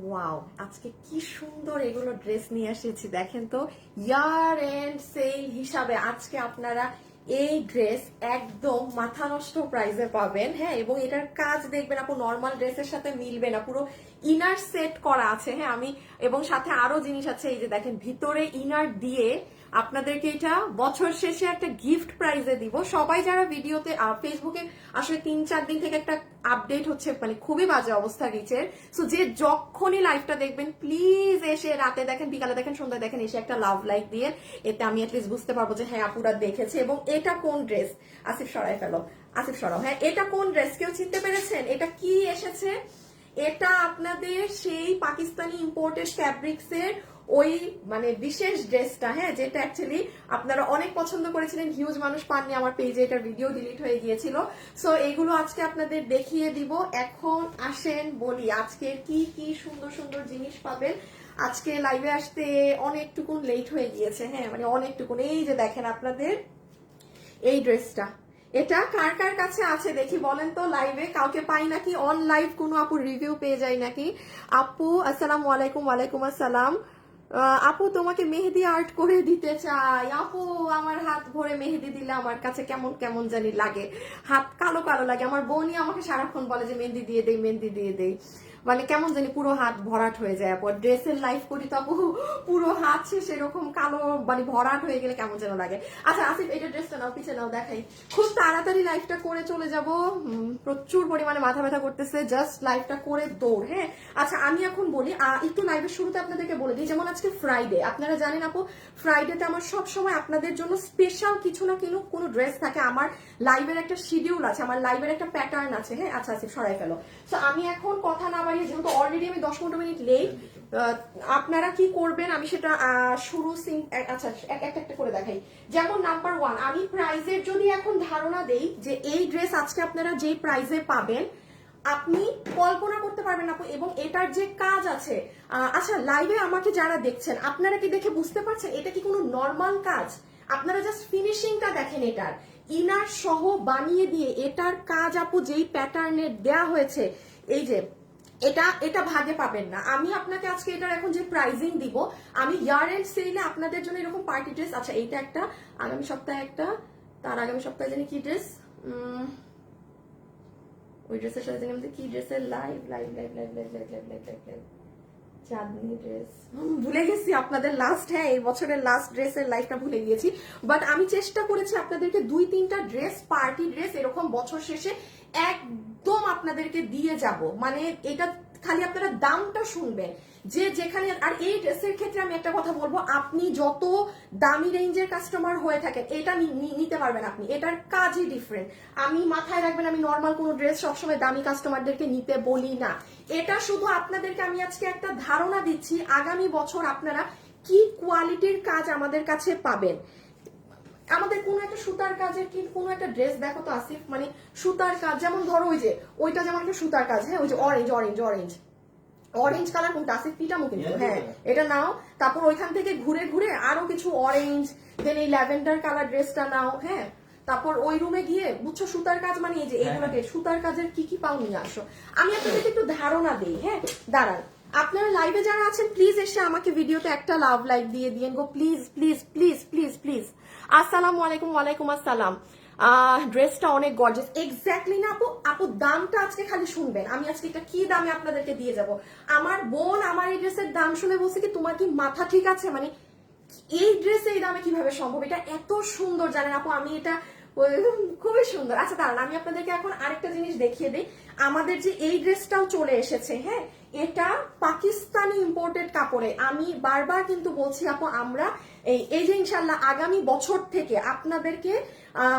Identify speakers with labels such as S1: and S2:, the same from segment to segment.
S1: Wow, আজকে কি সুন্দর এগুলো ড্রেস নিয়ে এসেছি। দেখেন তো, ইয়ার এন্ড সেল হিসাবে আজকে আপনারা এই ড্রেস একদম মাথা নষ্ট প্রাইসে পাবেন। হ্যাঁ, এবং এটার কাজ দেখবেন আপু নর্মাল ড্রেসের সাথে মিলবে না, পুরো ইনার সেট করা আছে। হ্যাঁ, আমি এবং সাথে আরো জিনিস আছে। এই যে দেখেন, ভিতরে ইনার দিয়ে আপনাদেরকে এটা বছর শেষে একটা গিফট প্রাইজে দিব। সবাই যারা ভিডিওতে ফেসবুকে আসলে 3-4 দিন থেকে একটা আপডেট হচ্ছে, মানে খুবই বাজে অবস্থা রিচের। সো যে যখনই লাইভটা দেখবেন প্লিজ এসে রাতে দেখেন, বিকালে দেখেন, সন্ধ্যায় দেখেন, এসে একটা লাভ লাইক দিয়ে, এতে আমি অ্যাটলিস্ট বুঝতে পারবো যে হ্যাঁ আপুরা দেখেছে। এবং এটা কোন ড্রেস, আসিফ সরাই ফেলো, আসিফ সরাও। হ্যাঁ, এটা কোন ড্রেস কেউ চিনতে পেরেছেন? এটা কি এসেছে? এটা আপনাদের সেই পাকিস্তানি ইম্পোর্টেড ফ্যাব্রিক্স এর ওই মানে বিশেষ ড্রেসটা, হ্যাঁ, যেটা অ্যাকচুয়ালি আপনারা অনেক পছন্দ করেছিলেন, হিউজ মানুষ পাননি, আমার পেজে এটার ভিডিও ডিলিট হয়ে গিয়েছিল। সো এগুলো আজকে আপনাদের দেখিয়ে দিব। এখন আসেন বলি আজকে কি কি সুন্দর সুন্দর জিনিস পাবেন। আজকে লাইভে আসতে অনেকটুকুন লেট হয়ে গিয়েছে, হ্যাঁ মানে অনেকটুকুন। এই যে দেখেন আপনাদের এই ড্রেসটা, এটা কার কার কাছে আছে দেখি বলেন তো। লাইভে কাউকে পাই নাকি? অন লাইভ কোনো আপুর রিভিউ পেয়ে যায় নাকি? আপু আসসালামু আলাইকুম। ওয়ালাইকুম আসসালাম। আপু তোমাকে মেহেদি আর্ট করে দিতে চাই। আপু আমার হাত ভরে মেহেদি দিলে আমার কাছে কেমন কেমন জানি লাগে, হাত কালো কালো লাগে। আমার বোনই আমাকে সারাক্ষণ বলে যে মেহেদি দিয়ে দেই, মেহেদি দিয়ে দেই, মানে কেমন জানি পুরো হাত ভরাট হয়ে যায়। আপু ড্রেসের লাইফ করি তো আপু, পুরো হাত সেরকম কালো মানে ভরাট হয়ে গেলে কেমন যেন লাগে। আচ্ছা আসিফ, এটা ড্রেসটা নাও, পিছিয়ে নাও, দেখাই। খুব তাড়াতাড়ি লাইফটা করে চলে যাব, প্রচুর পরিমাণে মাথা ব্যথা করতেছে, জাস্ট লাইফটা করে দৌড়। হ্যাঁ, আচ্ছা আমি এখন বলি একটু লাইভের শুরুতে আপনাদেরকে বলে দিই, যেমন আজকে ফ্রাইডে, আপনারা জানেন আপু ফ্রাইডেতে আমার সব সময় আপনাদের জন্য স্পেশাল কিছু না কোনো ড্রেস থাকে। আমার লাইভের একটা শিডিউল আছে, আমার লাইভের একটা প্যাটার্ন আছে। হ্যাঁ, আচ্ছা আসিফ সরাই ফেলো। তো আমি এখন কথা না বাড়িয়ে, যেহেতু অলরেডি আমি 10-15 মিনিট লেট, আপনারা কি করবেন আমি সেটা শুরু আচ্ছা একটা একটা করে দেখাই। যেমন নাম্বার 1, আমি প্রাইজের যদি এখন ধারণা দেই যে এই ড্রেস আজকে আপনারা যেই প্রাইজে পাবেন আপনি কল্পনা করতে পারবেন না। এবং এটার যে কাজ আছে, আচ্ছা লাইভে আমাকে যারা দেখছেন আপনারা কি দেখে বুঝতে পারছেন এটা কি কোনো নর্মাল কাজ? আপনারা জাস্ট ফিনিশিংটা দেখেন, এটার ইনার সহ বানিয়ে দিয়ে এটার কাজ আপু যেই প্যাটার্নের দেয়া হয়েছে, এই যে এটা এটা ভাগে পাবেন না। আমি আপনাকে আজকে এটার এখন যে প্রাইজিং দিব, আমি ইয়ার এন্ড সেলে আপনাদের জন্য এরকম পার্টি ড্রেস, আচ্ছা এইটা একটা, আগামী সপ্তাহে একটা, তার আগামী সপ্তাহে জানি কি ড্রেস, ওই ড্রেসের সাথে জানি কি ড্রেসের live live live live live live live live live live Chandni dress, ভুলে গেছি আপনাদের লাস্ট, হ্যাঁ এই বছরের লাস্ট ড্রেসের লাইফটা ভুলে গিয়েছি। বাট আমি চেষ্টা করেছি আপনাদেরকে 2-3টা ড্রেস, পার্টি ড্রেস এরকম বছর শেষে একদম আপনাদেরকে দিয়ে যাব। মানে এটা খালি আপনারা দামটা শুনবেন যে যেখানে। আর এই ড্রেসের ক্ষেত্রে আমি একটা কথা বলবো, আপনি যত দামি রেঞ্জের কাস্টমার হয়ে থাকেন এটা নিতে পারবেন আপনি, এটার কাজই ডিফারেন্ট। আমি মাথায় রাখবেন, আমি নর্মাল কোনো ড্রেস সবসময় দামি কাস্টমারদেরকে নিতে বলি না। এটা শুধু আপনাদেরকে আমি আজকে একটা ধারণা দিচ্ছি আগামী বছর আপনারা কি কোয়ালিটির কাজ আমাদের কাছে পাবেন। আমাদের কোনো একটা সুতার কাজের কি কোনো একটা ড্রেস দেখো তো আসিফ, মানে সুতার কাজ, যেমন ধরো ওই যে ওইটা যেমন একটা সুতার কাজ, হ্যাঁ ওই যে orange orange orange orange colour কোনটা আসিফ, পিটামো কিন্তু, হ্যাঁ এটা নাও। তারপর ওইখান থেকে ঘুরে ঘুরে আরো কিছু অরেঞ্জ, দেন এই ল্যাভেন্ডার কালার ড্রেসটা নাও। হ্যাঁ, তারপর ওই রুমে গিয়ে বুঝছো সুতার কাজ মানে এই যে এইগুলোকে সুতার কাজের কি কি পাও নিয়ে আসো। আমি আপনাদেরকে একটু ধারণা দিই। হ্যাঁ দাঁড়ান, আপনারা লাইভে যারা আছেন প্লিজ এসে আমাকে ভিডিওতে একটা লাভ লাইক দিয়ে দিয়েন গো, please please please please please. আসসালামু আলাইকুম। ওয়ালাইকুম আসসালাম। ড্রেসটা অনেক গর্জিয়াস, এক্স্যাক্টলি না আপু? আপু দামটা আজকে খালি শুনবেন, আমি আজকে এটা কি দামে আপনাদেরকে দিয়ে যাব। আমার বোন আমার এই ড্রেসের দাম শুনে বলছে কি তোমার কি মাথা ঠিক আছে, মানে এই ড্রেসে এই দামে কিভাবে সম্ভব, এটা এত সুন্দর জানেন আপু, আমি এটা খুবই সুন্দর। আচ্ছা দাঁড়ান, আমি আপনাদেরকে এখন আরেকটা জিনিস দেখিয়ে দিই। আমাদের যে এই ড্রেসটাও চলে এসেছে, হ্যাঁ এটা পাকিস্তানি ইম্পোর্টেড কাপড়ে। আমি বারবার কিন্তু বলছি আপু, আমরা এই যে ইনশাল্লাহ আগামী বছর থেকে আপনাদেরকে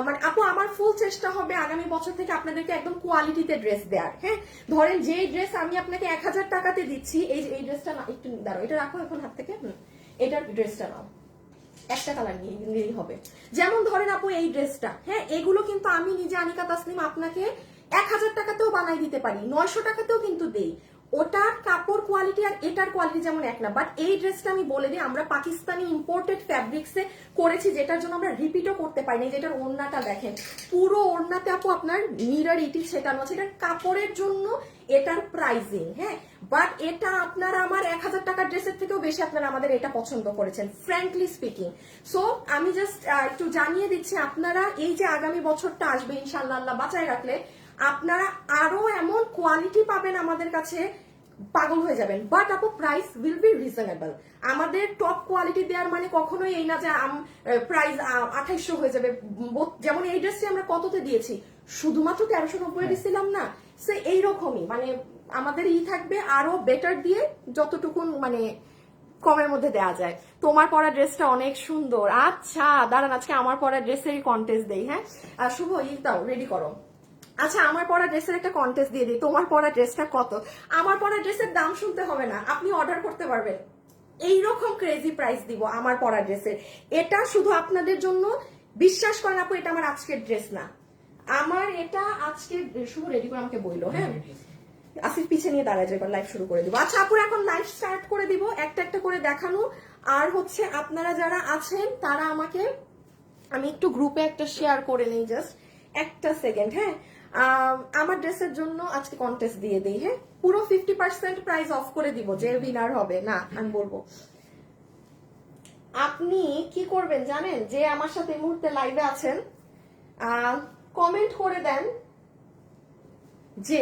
S1: মানে আপু আমার ফুল চেষ্টা হবে আগামী বছর থেকে আপনাদেরকে একদম কোয়ালিটিতে ড্রেস দেওয়ার। হ্যাঁ, ধরেন যে ড্রেস আমি আপনাকে 1000 টাকাতে দিচ্ছি, এই ড্রেসটা না, একটু দাঁড়াও, এটা রাখো এখন হাত থেকে, এটার ড্রেসটা নাও, একটা কালার নিয়েই হবে। যেমন ধরেন আপু এই ড্রেসটা, হ্যাঁ এগুলো কিন্তু আমি নিজে আনিকা তাসলিম আপনাকে 1000 টাকাতেও বানাই দিতে পারি, 900 টাকাতেও কিন্তু দেই। ওটার কাপড় কোয়ালিটি আর এটার কোয়ালিটি যেমন এক না। বাট এই ড্রেসটা আমি বলে দিই, আমরা পাকিস্তানি ইম্পোর্টেড ফ্যাব্রিক্সে করেছি, যেটার জন্য আমরা রিপিটও করতে পারি না। যেটার ওড়নাটা দেখেন, পুরো ওড়নাতে আপু আপনার মিরর ইটি ছেটানো আছে, এটার কাপড়ের জন্য এটার প্রাইজিং। হ্যাঁ, বাট এটা আপনারা আমার 1000 টাকার ড্রেসের থেকেও বেশি আপনারা আমাদের এটা পছন্দ করেছেন, ফ্র্যাঙ্কলি স্পিকিং। সো আমি জাস্ট একটু জানিয়ে দিচ্ছি, আপনারা এই যে আগামী বছরটা আসবে ইনশাআল্লাহ আল্লাহ বাঁচায় রাখলে, আপনারা আরো এমন কোয়ালিটি পাবেন আমাদের কাছে, পাগল হয়ে যাবেন। বাট আপু প্রাইস উইল বি রিজনেবল। আমাদের টপ কোয়ালিটি দেওয়ার মানে কখনোই এই না যে প্রাইস 2800 হয়ে যাবে। যেমন এই ড্রেসটি আমরা কততে দিয়েছি, শুধুমাত্র 1390 দিছিলাম না, সে এইরকমই মানে আমাদের থাকবে আরো বেটার দিয়ে, যতটুকু মানে কমের মধ্যে দেওয়া যায়। তোমার পরা ড্রেসটা অনেক সুন্দর। আচ্ছা দাঁড়ান, আজকে আমার পরা ড্রেসেরই কন্টেস্ট দেই। হ্যাঁ শুভ দাও, রেডি করো। আচ্ছা আমার পরা ড্রেসের একটা কন্টেস্ট দিয়ে দিই। তোমার পরা ড্রেসটা কত? আমার পরা ড্রেসের দাম শুনতে হবে না, আপনি অর্ডার করতে পারবেন। এইরকম ক্রেজি প্রাইস দিব আমার পরা ড্রেসের। এটা শুধু আপনাদের জন্য, বিশ্বাস করেন আপু এটা আমার আজকের ড্রেস না, আমার এটা আজকে শুভ রেডি করে আমাকে বইলো। হ্যাঁ আসিফ পিছে নিয়ে দাঁড়ায় যাবে, লাইভ শুরু করে দিব। আচ্ছা আপুর এখন লাইভ স্টার্ট করে দিব, একটা একটা করে দেখানো। আর হচ্ছে আপনারা যারা আছেন তারা আমাকে, আমি একটু গ্রুপে একটা শেয়ার করে নেই, জাস্ট একটা সেকেন্ড। হ্যাঁ আমার ড্রেসের জন্য আজকে কন্টেস্ট দিয়ে দিই। হ্যাঁ পুরো 50% প্রাইস অফ করে দিব, যে উইনার হবে না আমি বলবো। আপনি কি করবেন জানেন, যে আমার সাথে এই মুহূর্তে লাইভে আছেন, কমেন্ট করে দেন যে,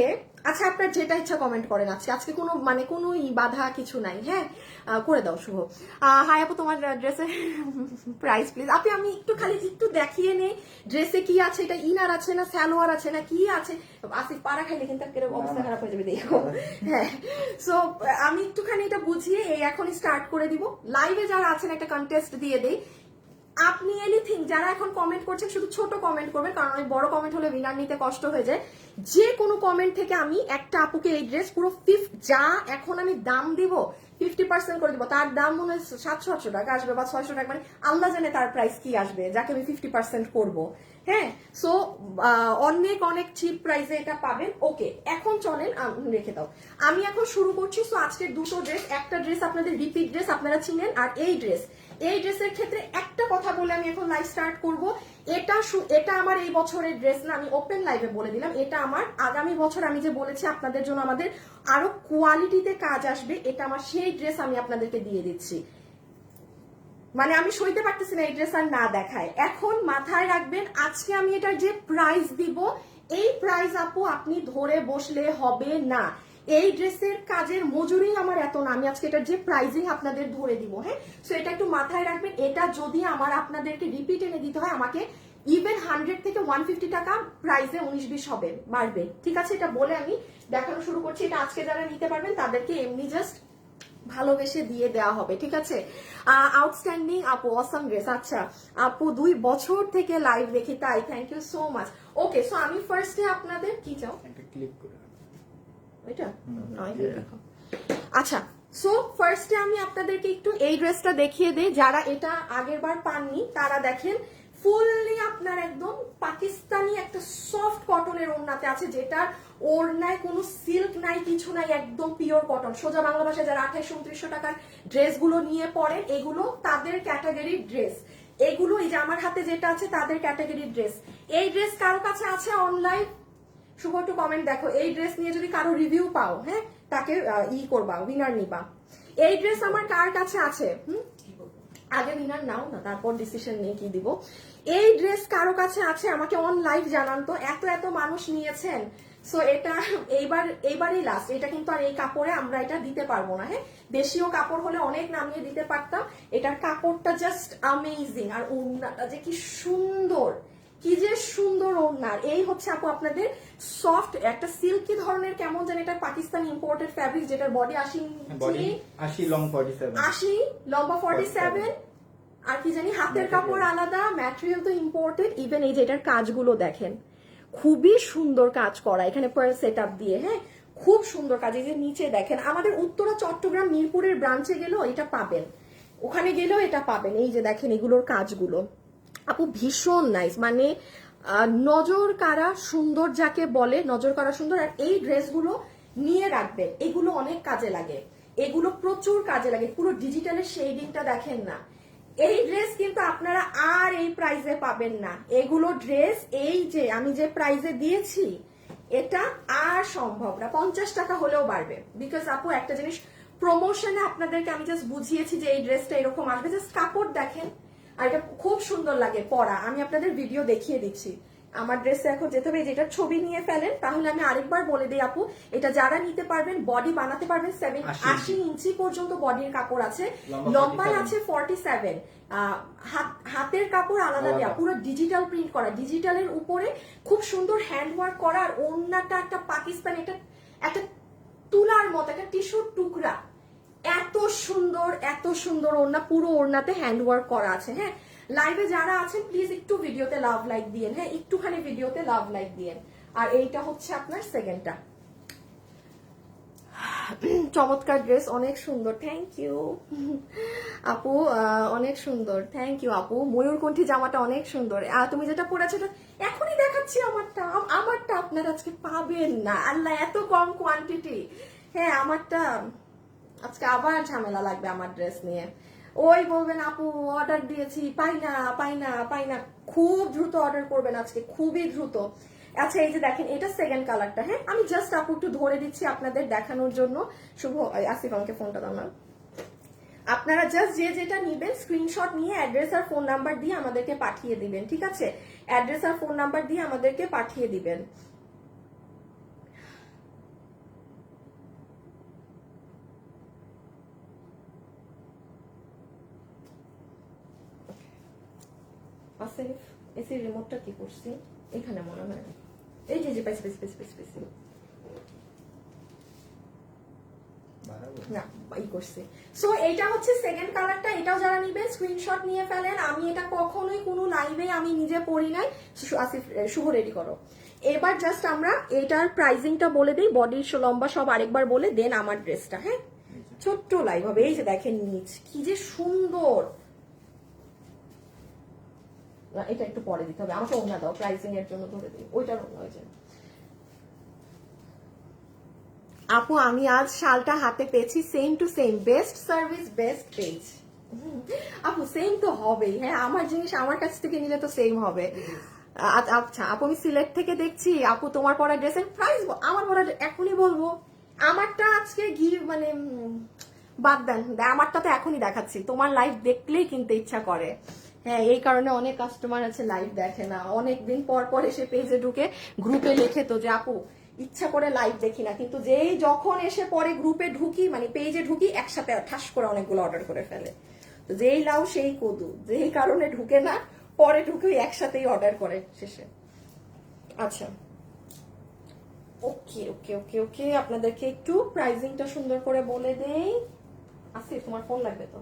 S1: আচ্ছা আপনার যেটা ইচ্ছা কমেন্ট করেন। আজকে কোনো মানে কোনো বাধা কিছু নাই। হ্যাঁ করে দাও শুভ। হাই আপু তোমার ড্রেসের প্রাইস প্লিজ। আপনি আমি একটু খালি একটু দেখিয়ে নেই ড্রেসে কি আছে, এটা ইনার আছে না সালোয়ার আছে না কি আছে। আসিফ পাড়া খাইলে কিন্তু অবস্থা খারাপ হয়ে যাবে দেখো। হ্যাঁ সো আমি একটুখানি এটা বুঝিয়ে এই এখন স্টার্ট করে দিব। লাইভে যারা আছেন একটা কন্টেস্ট দিয়ে দেই। আপনি এনিথিং যারা এখন কমেন্ট করছেন শুধু ছোট কমেন্ট করবেন, কারণ আমি বড় কমেন্ট হলে উইনার নিতে কষ্ট হয়ে যায়। যে কোনো কমেন্ট থেকে আমি একটা আপুকে এই ড্রেস পুরো যা এখন আমি দাম দিব 50% করে দিব। তার দাম মনে হয় 700-800 টাকা আসবে বা 600 টাকা, মানে আল্লাহ জানে তার প্রাইস কি আসবে, যাকে আমি 50% করব। হ্যাঁ সো অনেক অনেক চিপ প্রাইসে এটা পাবেন। ওকে এখন চলেন রেখে দাও, আমি এখন শুরু করছি। সো আজকের দুটো ড্রেস, একটা ড্রেস আপনাদের রিপিট ড্রেস আপনারা চিনেন, আর এই ড্রেসের ক্ষেত্রে একটা কথা বলে আমি এখন লাইভ স্টার্ট করব। এটা আমার এই বছরের ড্রেস না, আমি ওপেন লাইভে বলে দিলাম, এটা আমার আগামী বছর আমি যে বলেছি আপনাদের জন্য আমাদের আরো কোয়ালিটিতে কাজ আসবে, এটা আমার সেই ড্রেস আমি আপনাদেরকে দিয়ে দিচ্ছি। মানে আমি সইতে পারতেছি না এই ড্রেস আর না দেখায়। এখন মাথায় রাখবেন আজকে আমি এটার যে প্রাইস দিব, এই প্রাইস আপু আপনি ধরে বসলে হবে না। এই ড্রেসের কাজের মজুরি আমার এত না, আমি আজকে এটার যে প্রাইজিং আপনাদের ধরে দিব। হ্যাঁ সো এটা একটু মাথায় রাখবেন। এটা যদি আমার আপনাদেরকে রিপিট এনে দিতে হয়, আমাকে ইভেন 100 থেকে 150 টাকা প্রাইসে 19-20 হবে, বাড়বে। ঠিক আছে এটা বলে আমি দেখানো শুরু করছি। এটা আজকে যারা নিতে পারবেন তাদেরকে এমনি জাস্ট ভালোবেসে দিয়ে দেওয়া হবে। ঠিক আছে আউটস্ট্যান্ডিং আপু, অসাম ড্রেস। আচ্ছা আপু 2 বছর থেকে লাইভ দেখি তাই, thank you so much. Okay so আমি ফার্স্টে আপনাদের কি চাও
S2: একটা ক্লিক করে
S1: এটা আচ্ছা সো ফার্স্টে আমি আপনাদেরকে একটু এই ড্রেসটা দেখিয়ে দেই। যারা এটা আগের বার পাননি তারা দেখেন, ফুললি আপনার একদম পাকিস্তানি একটা সফট কটনের ওড়নাতে আছে, যেটার ওড়নায় কোনো সিল্ক নাই কিছু নাই, একদম পিওর কটন। সোজা বাংলা ভাষায় যারা 2800-2900 টাকার ড্রেসগুলো নিয়ে পড়েন, এগুলো তাদের ক্যাটাগরির ড্রেস। এগুলো এই যে আমার হাতে যেটা আছে তাদের ক্যাটাগরির ড্রেস। এই ড্রেস কারো কাছে আছে অনলাইন? শুভ একটু কমেন্ট দেখো। এই ড্রেস নিয়ে যদি কারো রিভিউ পাও, হ্যাঁ তাকে করবা, উইনার নিবা। এই ড্রেস আমার কার কাছে আছে? আগে উইনার নাও না, তারপর ডিসিশন নিয়ে কি দিব। এই ড্রেস কারো কাছে আছে আমাকে অন লাইভ জানান তো। এত মানুষ নিয়েছেন, সো এটা এইবারই লাস্ট। এটা কিন্তু আর এই কাপড়ে আমরা এটা দিতে পারবো না। হ্যাঁ দেশীয় কাপড় হলে অনেক নামিয়ে দিতে পারতাম, এটার কাপড়টা জাস্ট অ্যামেজিং। আর ওড়নাটা যে কি সুন্দর, কি যে সুন্দর ওড়নার। এই হচ্ছে আপু আপনাদের সফট একটা সিল্কি ধরনের, কেমন জানি এটা পাকিস্তানি ইম্পোর্টেড ফ্যাব্রিক, যেটার বডি
S2: 80 লং 47,
S1: 80 লম্বা 47, আর কি জানি হাতের কাপড় আলাদা, ম্যাটেরিয়াল তো ইম্পোর্টেড। ইভেন এই যে এটার কাজগুলো দেখেন, খুবই সুন্দর কাজ করা, এখানে পার সেট আপ দিয়ে। হ্যাঁ খুব সুন্দর কাজ। এই যে নিচে দেখেন, আমাদের উত্তরা চট্টগ্রাম মিরপুরের ব্রাঞ্চে গেলেও এটা পাবেন, ওখানে গেলেও এটা পাবেন। এই যে দেখেন এগুলোর কাজগুলো আপু ভীষণ নাইস, মানে নজর কাড়া সুন্দর যাকে বলে, নজর কাড়া সুন্দর। আর এই ড্রেসগুলো নিয়ে রাখবেন, এগুলো অনেক কাজে লাগে, এগুলো প্রচুর কাজে লাগে। পুরো ডিজিটালের শেডিংটা দেখেন না। এই ড্রেস কিন্তু আপনারা আর এই প্রাইসে পাবেন না। এগুলো ড্রেস এই যে আমি যে প্রাইসে দিয়েছি, এটা আর সম্ভব না, 50 টাকা হলেও বাড়বে। বিকজ আপু একটা জিনিস প্রমোশনে আপনাদেরকে আমি জাস্ট বুঝিয়েছি যে এই ড্রেসটা এরকম আসবে, জাস্ট কাপড় দেখেন আর এটা খুব সুন্দর লাগে পরা। আমি আপনাদের ভিডিও দেখিয়ে দিচ্ছি। আমার ড্রেসে এখন যেতে হবে, যেটা ছবি নিয়ে ফেলেন। তাহলে আমি আরেকবার বলে দিই আপু, এটা যারা নিতে পারবেন বডি বানাতে পারবেন 80 ইঞ্চি পর্যন্ত বডির কাপড় আছে, লম্বা আছে 47, হাতের কাপড় আলাদা দেওয়া, পুরো ডিজিটাল প্রিন্ট করা, ডিজিটালের উপরে খুব সুন্দর হ্যান্ড ওয়ার্ক করা। আর ওড়নাটা একটা পাকিস্তানি একটা তুলার মতো একটা টিস্যুর টুকরা, এত সুন্দর ওড়না, পুরো ওড়নাতে হ্যান্ড ওয়ার্ক করা আছে। হ্যাঁ, লাইভে যারা আছেন প্লিজ একটু ভিডিওতে লাভ লাইক দিয়েন, হ্যাঁ একটুখানি ভিডিওতে লাভ লাইক দিয়েন। আর এইটা হচ্ছে আপনার সেকেন্ডটা। চমৎকার ড্রেস, অনেক সুন্দর, থ্যাংক ইউ আপু, অনেক সুন্দর, থ্যাংক ইউ আপু। ময়ূরকণ্ঠী জামাটা অনেক সুন্দর। তুমি যেটা পরেছো এখনই দেখাচ্ছি, আমারটা আপনারা আজকে পাবেন না, আল্লাহ এত কম কোয়ান্টিটি। হ্যাঁ, আমারটা আজকে আবার ঝামেলা লাগবে আমার ড্রেস নিয়ে। ওই বলবেন আপু অর্ডার দিয়েছি, পাই না। খুব দ্রুত অর্ডার করবেন আজকে, খুবই দ্রুত। আচ্ছা, এই যে দেখেন এটা সেকেন্ড কালারটা। হ্যাঁ, আমি জাস্ট আপু একটু ধরে দিচ্ছি আপনাদের দেখানোর জন্য। শুভ, আসিফ আমাকে ফোনটা দাও না। আপনারা জাস্ট যে যেটা নিবেন স্ক্রিনশট নিয়ে অ্যাড্রেস আর ফোন নাম্বার দিয়ে আমাদেরকে পাঠিয়ে দিবেন, ঠিক আছে? অ্যাড্রেস আর ফোন নাম্বার দিয়ে আমাদেরকে পাঠিয়ে দিবেন। আসিফ, এসি রিমোটটা কি করছি এখানে মনে হয়, এই যে পাইছি না ই করছি। সো এইটা হচ্ছে সেকেন্ড কালারটা, এটাও যারা নিবেন স্ক্রিনশট নিয়ে ফেলেন। আমি এটা কখনোই কোনো লাইভে আমি নিজে পড়ি নাই। আসিফ, শুভ রেডি করো। এবার জাস্ট আমরা এটার প্রাইসিংটা বলে দিই, বডির লম্বা সব আরেকবার বলে দেন আমার ড্রেসটা। হ্যাঁ, ছোট্ট লাইভ হবে। এই যে দেখেন নিচ কি যে সুন্দর, এটা একটু পরে দিতে হবে, আমাকে ওনা দাও প্রাইসিং এর জন্য ধরে দিই, ওইটার ওনা হয়েছে। আপু আমি আজ শালটা হাতে পেয়েছি, same to same, best service best page. আপু সেম তো হবেই, হ্যাঁ আমার জিনিস আমার কাছ থেকে নিলে তো সেম হবে। আচ্ছা আপু, আমি সিলেট থেকে দেখছি। আপু তোমার পরা ড্রেসের প্রাইস আমার পরা এখনই বলবো? আমারটা আজকে মানে বাদ দেন, আমারটা তো এখনই দেখাচ্ছি, তোমার লাইভ দেখলেই কিনতে ইচ্ছা করে। হ্যাঁ, এই কারণে অনেক কাস্টমার আছে লাইভ দেখে না, অনেকদিন পর এসে পেজে ঢুকে গ্রুপে লেখে তো যে আপু ইচ্ছা করে লাইভ দেখি না, কিন্তু যেই যখন এসে পরে গ্রুপে ঢুকি মানে পেজে ঢুকি একসাথে ঠাস করে অনেকগুলো অর্ডার করে ফেলে। তো যেই লাউ সেই কদু, যেই কারণে ঢুকে না পরে ঢুকে একসাথেই অর্ডার করে শেষে। আচ্ছা, ওকে ওকে ওকে ওকে, আপনাদেরকে একটু প্রাইসিংটা সুন্দর করে বলে দেই। আসিফ তোমার ফোন লাগবে তো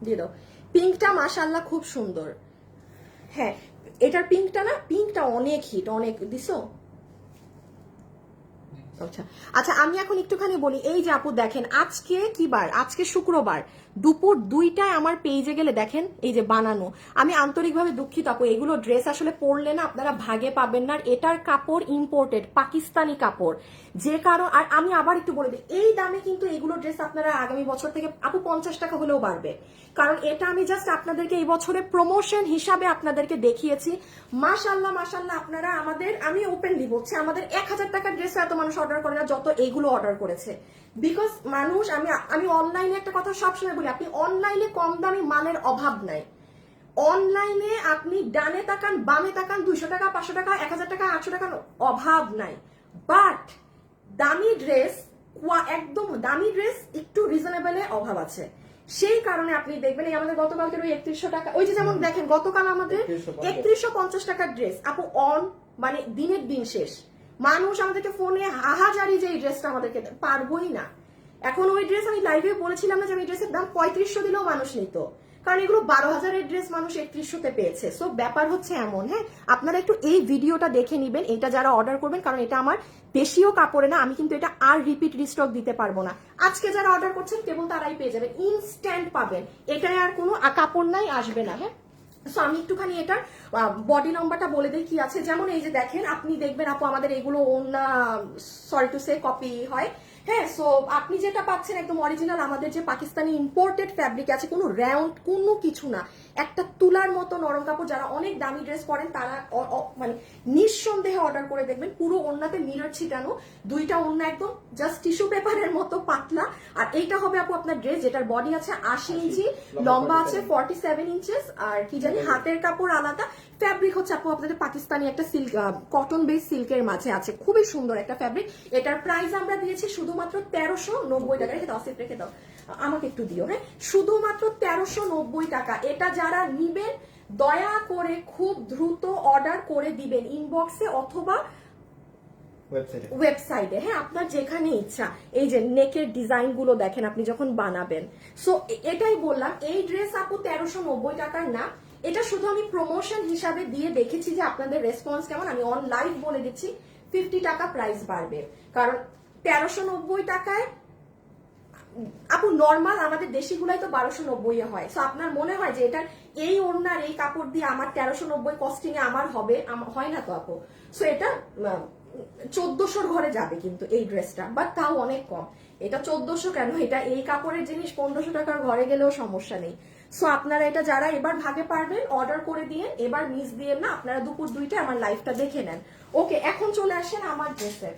S1: দিয়ে দাও। পিঙ্কটা মাশাআল্লাহ খুব সুন্দর। হ্যাঁ, এটার পিঙ্কটা অনেক হিট, অনেক দিছো। আচ্ছা আমি এখন একটুখানি বলি, এই যে আপু দেখেন আজকে কি বার, আজকে শুক্রবার, দুপুর 2টায় আমার পেজে গেলে দেখেন এই যে বানানো। আমি আন্তরিকভাবে দুঃখিত আপু, এগুলো ড্রেস আসলে পরলে না আপনারা ভাগে পাবেন না। এটার কাপড় ইম্পোর্টেড পাকিস্তানি কাপড়, যে কারণ। আর আমি আবার একটু বলে দিই, এই দামে কিন্তু এগুলো ড্রেস আপনারা আগামী বছর থেকে আপু 50 টাকা হলেও বাড়বে, কারণ এটা আমি জাস্ট আপনাদেরকে এই বছরে প্রমোশন হিসাবে আপনাদেরকে দেখিয়েছি। মাশাআল্লাহ মাশাআল্লাহ, আপনারা আমাদের, আমি ওপেনলি বলছি, আমাদের 1000 টাকার ড্রেস এত মানুষ অর্ডার করে না যত এগুলো অর্ডার করেছে। বিকজ মানুষ, আমি অনলাইনে একটা কথা সবসময় বলি, আপনি অনলাইনে কম দামি মালের অভাব নাই। অনলাইনে আপনি ডানে তাকান বামে তাকান, 200 টাকা 500 টাকা 1000 টাকা 800 টাকার অভাব নাই। বাট দামি ড্রেস, একদম দামি ড্রেস একটু রিজনেবলে অভাব আছে। সেই কারণে আপনি দেখবেন এই আমাদের গতকালকের ওই 3100 টাকা, ওই যে যেমন দেখেন গতকাল আমাদের 3150 টাকার ড্রেস আপু মানে দিনের দিন শেষ। মানুষ আমাদেরকে ফোনে হাহাজারি যে এই ড্রেসটা আমাদেরকে পারবোই না। এখন ওই ড্রেস আমি লাইভে বলেছিলাম না যে আমি ড্রেসের দাম 3500 দিলেও মানুষ নিত, কারণ এগুলো 12,000-এর ড্রেস মানুষ 3100-তে পেয়েছে। সো ব্যাপার হচ্ছে এমন। হ্যাঁ, আপনারা একটু এই ভিডিওটা দেখে নিবেন, এটা যারা অর্ডার করবেন, কারণ এটা আমার বেশিও কাপড়ে না, আমি কিন্তু এটা আর রিপিট রিস্টক দিতে পারবো না। আজকে যারা অর্ডার করছেন কেবল তারাই পেয়ে যাবেন, ইনস্ট্যান্ট পাবেন, এটাই আর কোনো কাপড় নাই, আসবে না। হ্যাঁ, সো আমি একটুখানি এটার বডি লম্বাটা বলে দিই কি আছে। যেমন এই যে দেখেন, আপনি দেখবেন আপু আমাদের এগুলো সরি টু সে কপি হয়, হ্যাঁ, সো আপনি যেটা পাচ্ছেন একদম অরিজিনাল আমাদের যে পাকিস্তানি ইম্পোর্টেড ফ্যাব্রিক আছে, কোনো রাউন্ড কোনো কিছু না, একটা তুলার মতো নরম কাপড়। যারা অনেক দামি ড্রেস পরেন তারা মানে নিঃসন্দেহে অর্ডার করে দেখবেন। পুরো ওড়নাতে মিরর ছিটানো, দুইটা ওড়না একদম জাস্ট টিস্যু পেপারের মতো পাতলা। আর এইটা হবে আপু আপনার ড্রেস, যেটার বডি আছে 80 ইঞ্চি, লম্বা আছে 47 ইঞ্চেস, আর কি জানি হাতের কাপড় আলাদা। ফ্যাব্রিক হচ্ছে আপু আপনাদের পাকিস্তানি একটা সিল্ক, কটন বেস সিল্কের মাঝে আছে, খুবই সুন্দর একটা ফ্যাব্রিক। এটার প্রাইস আমরা দিয়েছি শুধুমাত্র 1390 টাকা। রেখে দাও, সেট রেখে দাও, আমাকে একটু দিও। হ্যাঁ, শুধুমাত্র 1390 টাকা। এটা যারা নিবেন দয়া করে খুব দ্রুত অর্ডার করে দিবেন ইনবক্সে অথবা ওয়েবসাইটে। হ্যাঁ, আপনার যেখানে ইচ্ছা। এই যে নেকের ডিজাইন গুলো দেখেন আপনি যখন বানাবেন। সো এটাই বললাম, এই ড্রেস আপু 1390 টাকার না, এটা শুধু আমি প্রমোশন হিসাবে দিয়ে দেখেছি যে আপনাদের রেসপন্স কেমন। আমি অন লাইভ বলে দিচ্ছি 50 টাকা প্রাইস বাড়বে, কারণ 1390 টাকায় আপু নর্মাল আমাদের দেশিগুলাই তো 1290 হয়। সো আপনার মনে হয় যে এটার এই ওড়নার এই কাপড় দিয়ে আমার 1390 কস্টিং এ আমার হবে, হয় না তো আপু। সো এটা 1400 ঘরে যাবে কিন্তু এই ড্রেসটা, বাট তাও অনেক কম। এটা 1400 কেন, এটা এই কাপড়ের জিনিস 1500 টাকার ঘরে গেলেও সমস্যা নেই। সো আপনারা এটা যারা এবার ভাগে পারবেন অর্ডার করে দিয়ে, এবার মিস দিয়ে না, আপনারা দুপুর 2টায় আমার লাইভটা দেখে নেন। ওকে, এখন চলে আসেন আমার ড্রেসে।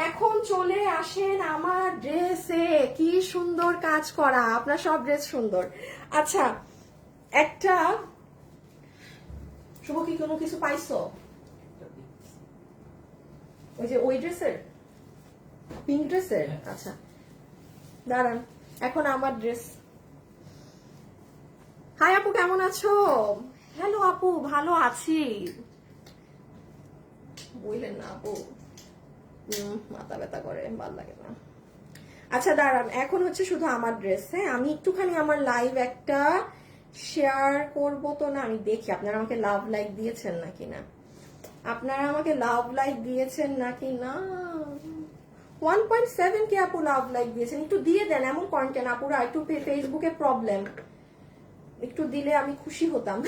S1: এখন চলে আসেন আমার ড্রেসে, কি সুন্দর কাজ করা, আপনার সব ড্রেস সুন্দর। আচ্ছা, একটা শুভ কি কোনো কিছু পাইছো? ওই যে ওই ড্রেসের, পিঙ্ক ড্রেসের। আচ্ছা দাঁড়ান, এখন আমার ড্রেস। হাই আপু, কেমন আছো? হ্যালো আপু, ভালো আছি। বললেন না আপু, মাথা ব্যথা করে, ভাল লাগে না। আচ্ছা দাঁড়ান, এখন হচ্ছে শুধু আমার ড্রেস। হ্যাঁ, আমি একটুখানি আমার লাইভ একটা শেয়ার করব তো না, আমি দেখি আপনারা আমাকে লাভ লাইক দিয়েছেন নাকি না। আপনারা আমাকে লাভ লাইক দিয়েছেন নাকি না। 1.7 কে আপু লাভ লাইক দিয়েছেন, একটু দিয়ে দেন। এমন কন্টেন্ট আপুরা, একটু ফেসবুকে প্রবলেম, একটু দিলে আমি খুশি হতাম।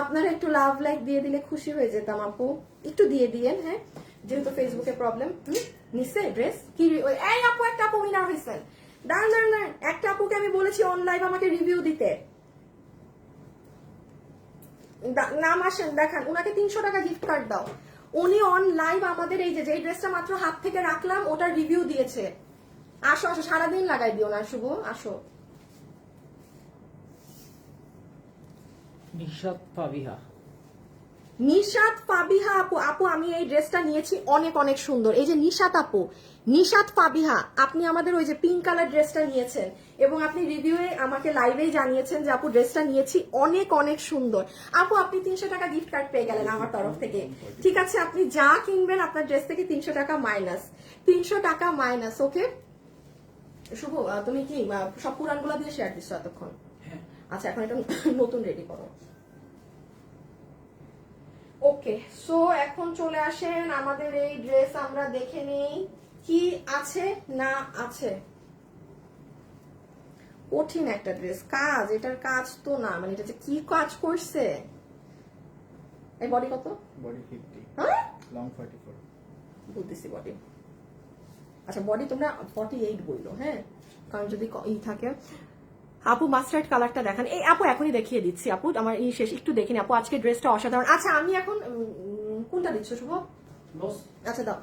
S1: আপনারা একটু লাভ লাইক দিয়ে দিলে খুশি হয়ে যেতাম আপু, একটু দিয়ে দিয়েন। হ্যাঁ, যেহেতু ফেসবুকে প্রবলেম। নিচে ড্রেস কি, এই আপু একটা আপু উইনার হয়েছেন। দাঁড়ান দাঁড়ান দাঁড়ান, একটা আপুকে আমি বলেছি অন লাইভ আমাকে রিভিউ দিতে, নাম আসেন দেখান, উনাকে 300 টাকা গিফট কার্ড দাও। উনি অন লাইভ আমাদের এই যে ড্রেসটা মাত্র হাত থেকে রাখলাম ওটার রিভিউ দিয়েছে। আসো আসো, সারাদিন লাগাই দিও না শুভ, আসো।
S3: নিশাত ফাবিহা।
S1: নিশাত ফাবিহা আপু, আপু আমি এই ড্রেসটা নিয়েছি, অনেক অনেক সুন্দর। এই যে নিশাত আপু, নিশাত ফাবিহা, আপনি আমাদের ওই যে পিঙ্ক কালার ড্রেসটা নিয়েছেন এবং আপনি রিভিউয়ে আমাকে লাইভেই জানিয়েছেন যে আপু ড্রেসটা নিয়েছি, অনেক অনেক সুন্দর। আপু আপনি 300 টাকা গিফট কার্ড পেয়ে গেলেন আমার তরফ থেকে। ঠিক আছে, আপনি যা কিনবেন আপনার ড্রেস থেকে 300 টাকা মাইনাস, 300 টাকা মাইনাস। ওকে শুভ, তুমি কি সব পুরানগুলা দিয়ে শেয়ার দিচ্ছ এতক্ষণ? আচ্ছা, এখন এটা নতুন রেডি করো। ওকে, সো এখন চলে আসেন আমাদের এই ড্রেস, আমরা দেখে নেই কি আছে না আছে। কঠিন একটা ড্রেস, কাজ, এটার কাজ তো না, মানে এটা যে কি কাজ করছে। এই বডি কত?
S2: বডি 50,
S1: হ্যাঁ
S2: লং 44।
S1: বলতেছি বডি। আচ্ছা বডি তোমরা 48 বললো। হ্যাঁ, কারণ যদি থাকে। আপু মাস্টার্ড কালারটা দেখান। এই আপু এখনই দেখিয়ে দিচ্ছি আপু, আমার এই শেষ একটু দেখিনি আপু, আজকে ড্রেসটা অসাধারণ। আচ্ছা আমি এখন কোনটা দিচ্ছ শুভ? আচ্ছা দাও,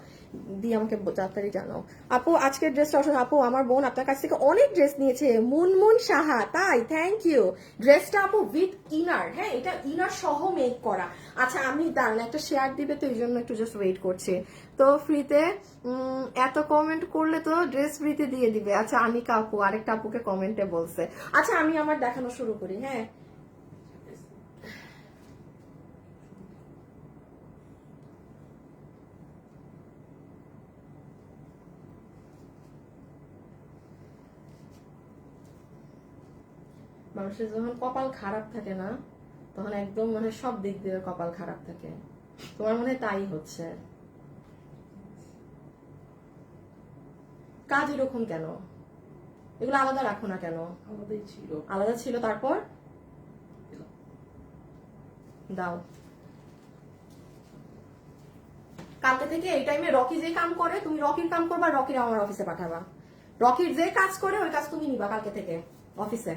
S1: দিয়ে আমাকে তাড়াতাড়ি জানাও। আপু আজকের ড্রেসটা অসাধারণ। আপু আমার বোন আপনার কাছ থেকে অনেক ড্রেস নিয়েছে, মুনমুন সাহা, তাই থ্যাংক ইউ। ড্রেসটা আপু উইথ ইনার, হ্যাঁ এটা ইনার সহ মেক করা। আচ্ছা আমি দাঁড়ান, একটা শেয়ার দিবে তো এই জন্য একটু জাস্ট ওয়েট করছি। তো ফ্রিতে এত কমেন্ট করলে তো ড্রেস ফ্রিতে দিয়ে দিবে। আচ্ছা আনিকা আপু আরেকটা আপুকে কমেন্টে বলছে। আচ্ছা আমি আমার দেখানো শুরু করি। হ্যাঁ, মানুষের যখন কপাল খারাপ থাকে না, তখন একদম মানে সব দিক দিয়ে কপাল খারাপ থাকে। তোমার মনে হয় তাই হচ্ছে। কাজ এরকম কেন? এগুলো আলাদা রাখো না কেন? আলাদা ছিল, তারপর দাও। কালকে থেকে এই টাইমে রকি যে কাম করে তুমি রকির কাম করবা, রকির আমার অফিসে পাঠাবা। রকির যে কাজ করে ওই কাজ তুমি নিবা কালকে থেকে অফিসে।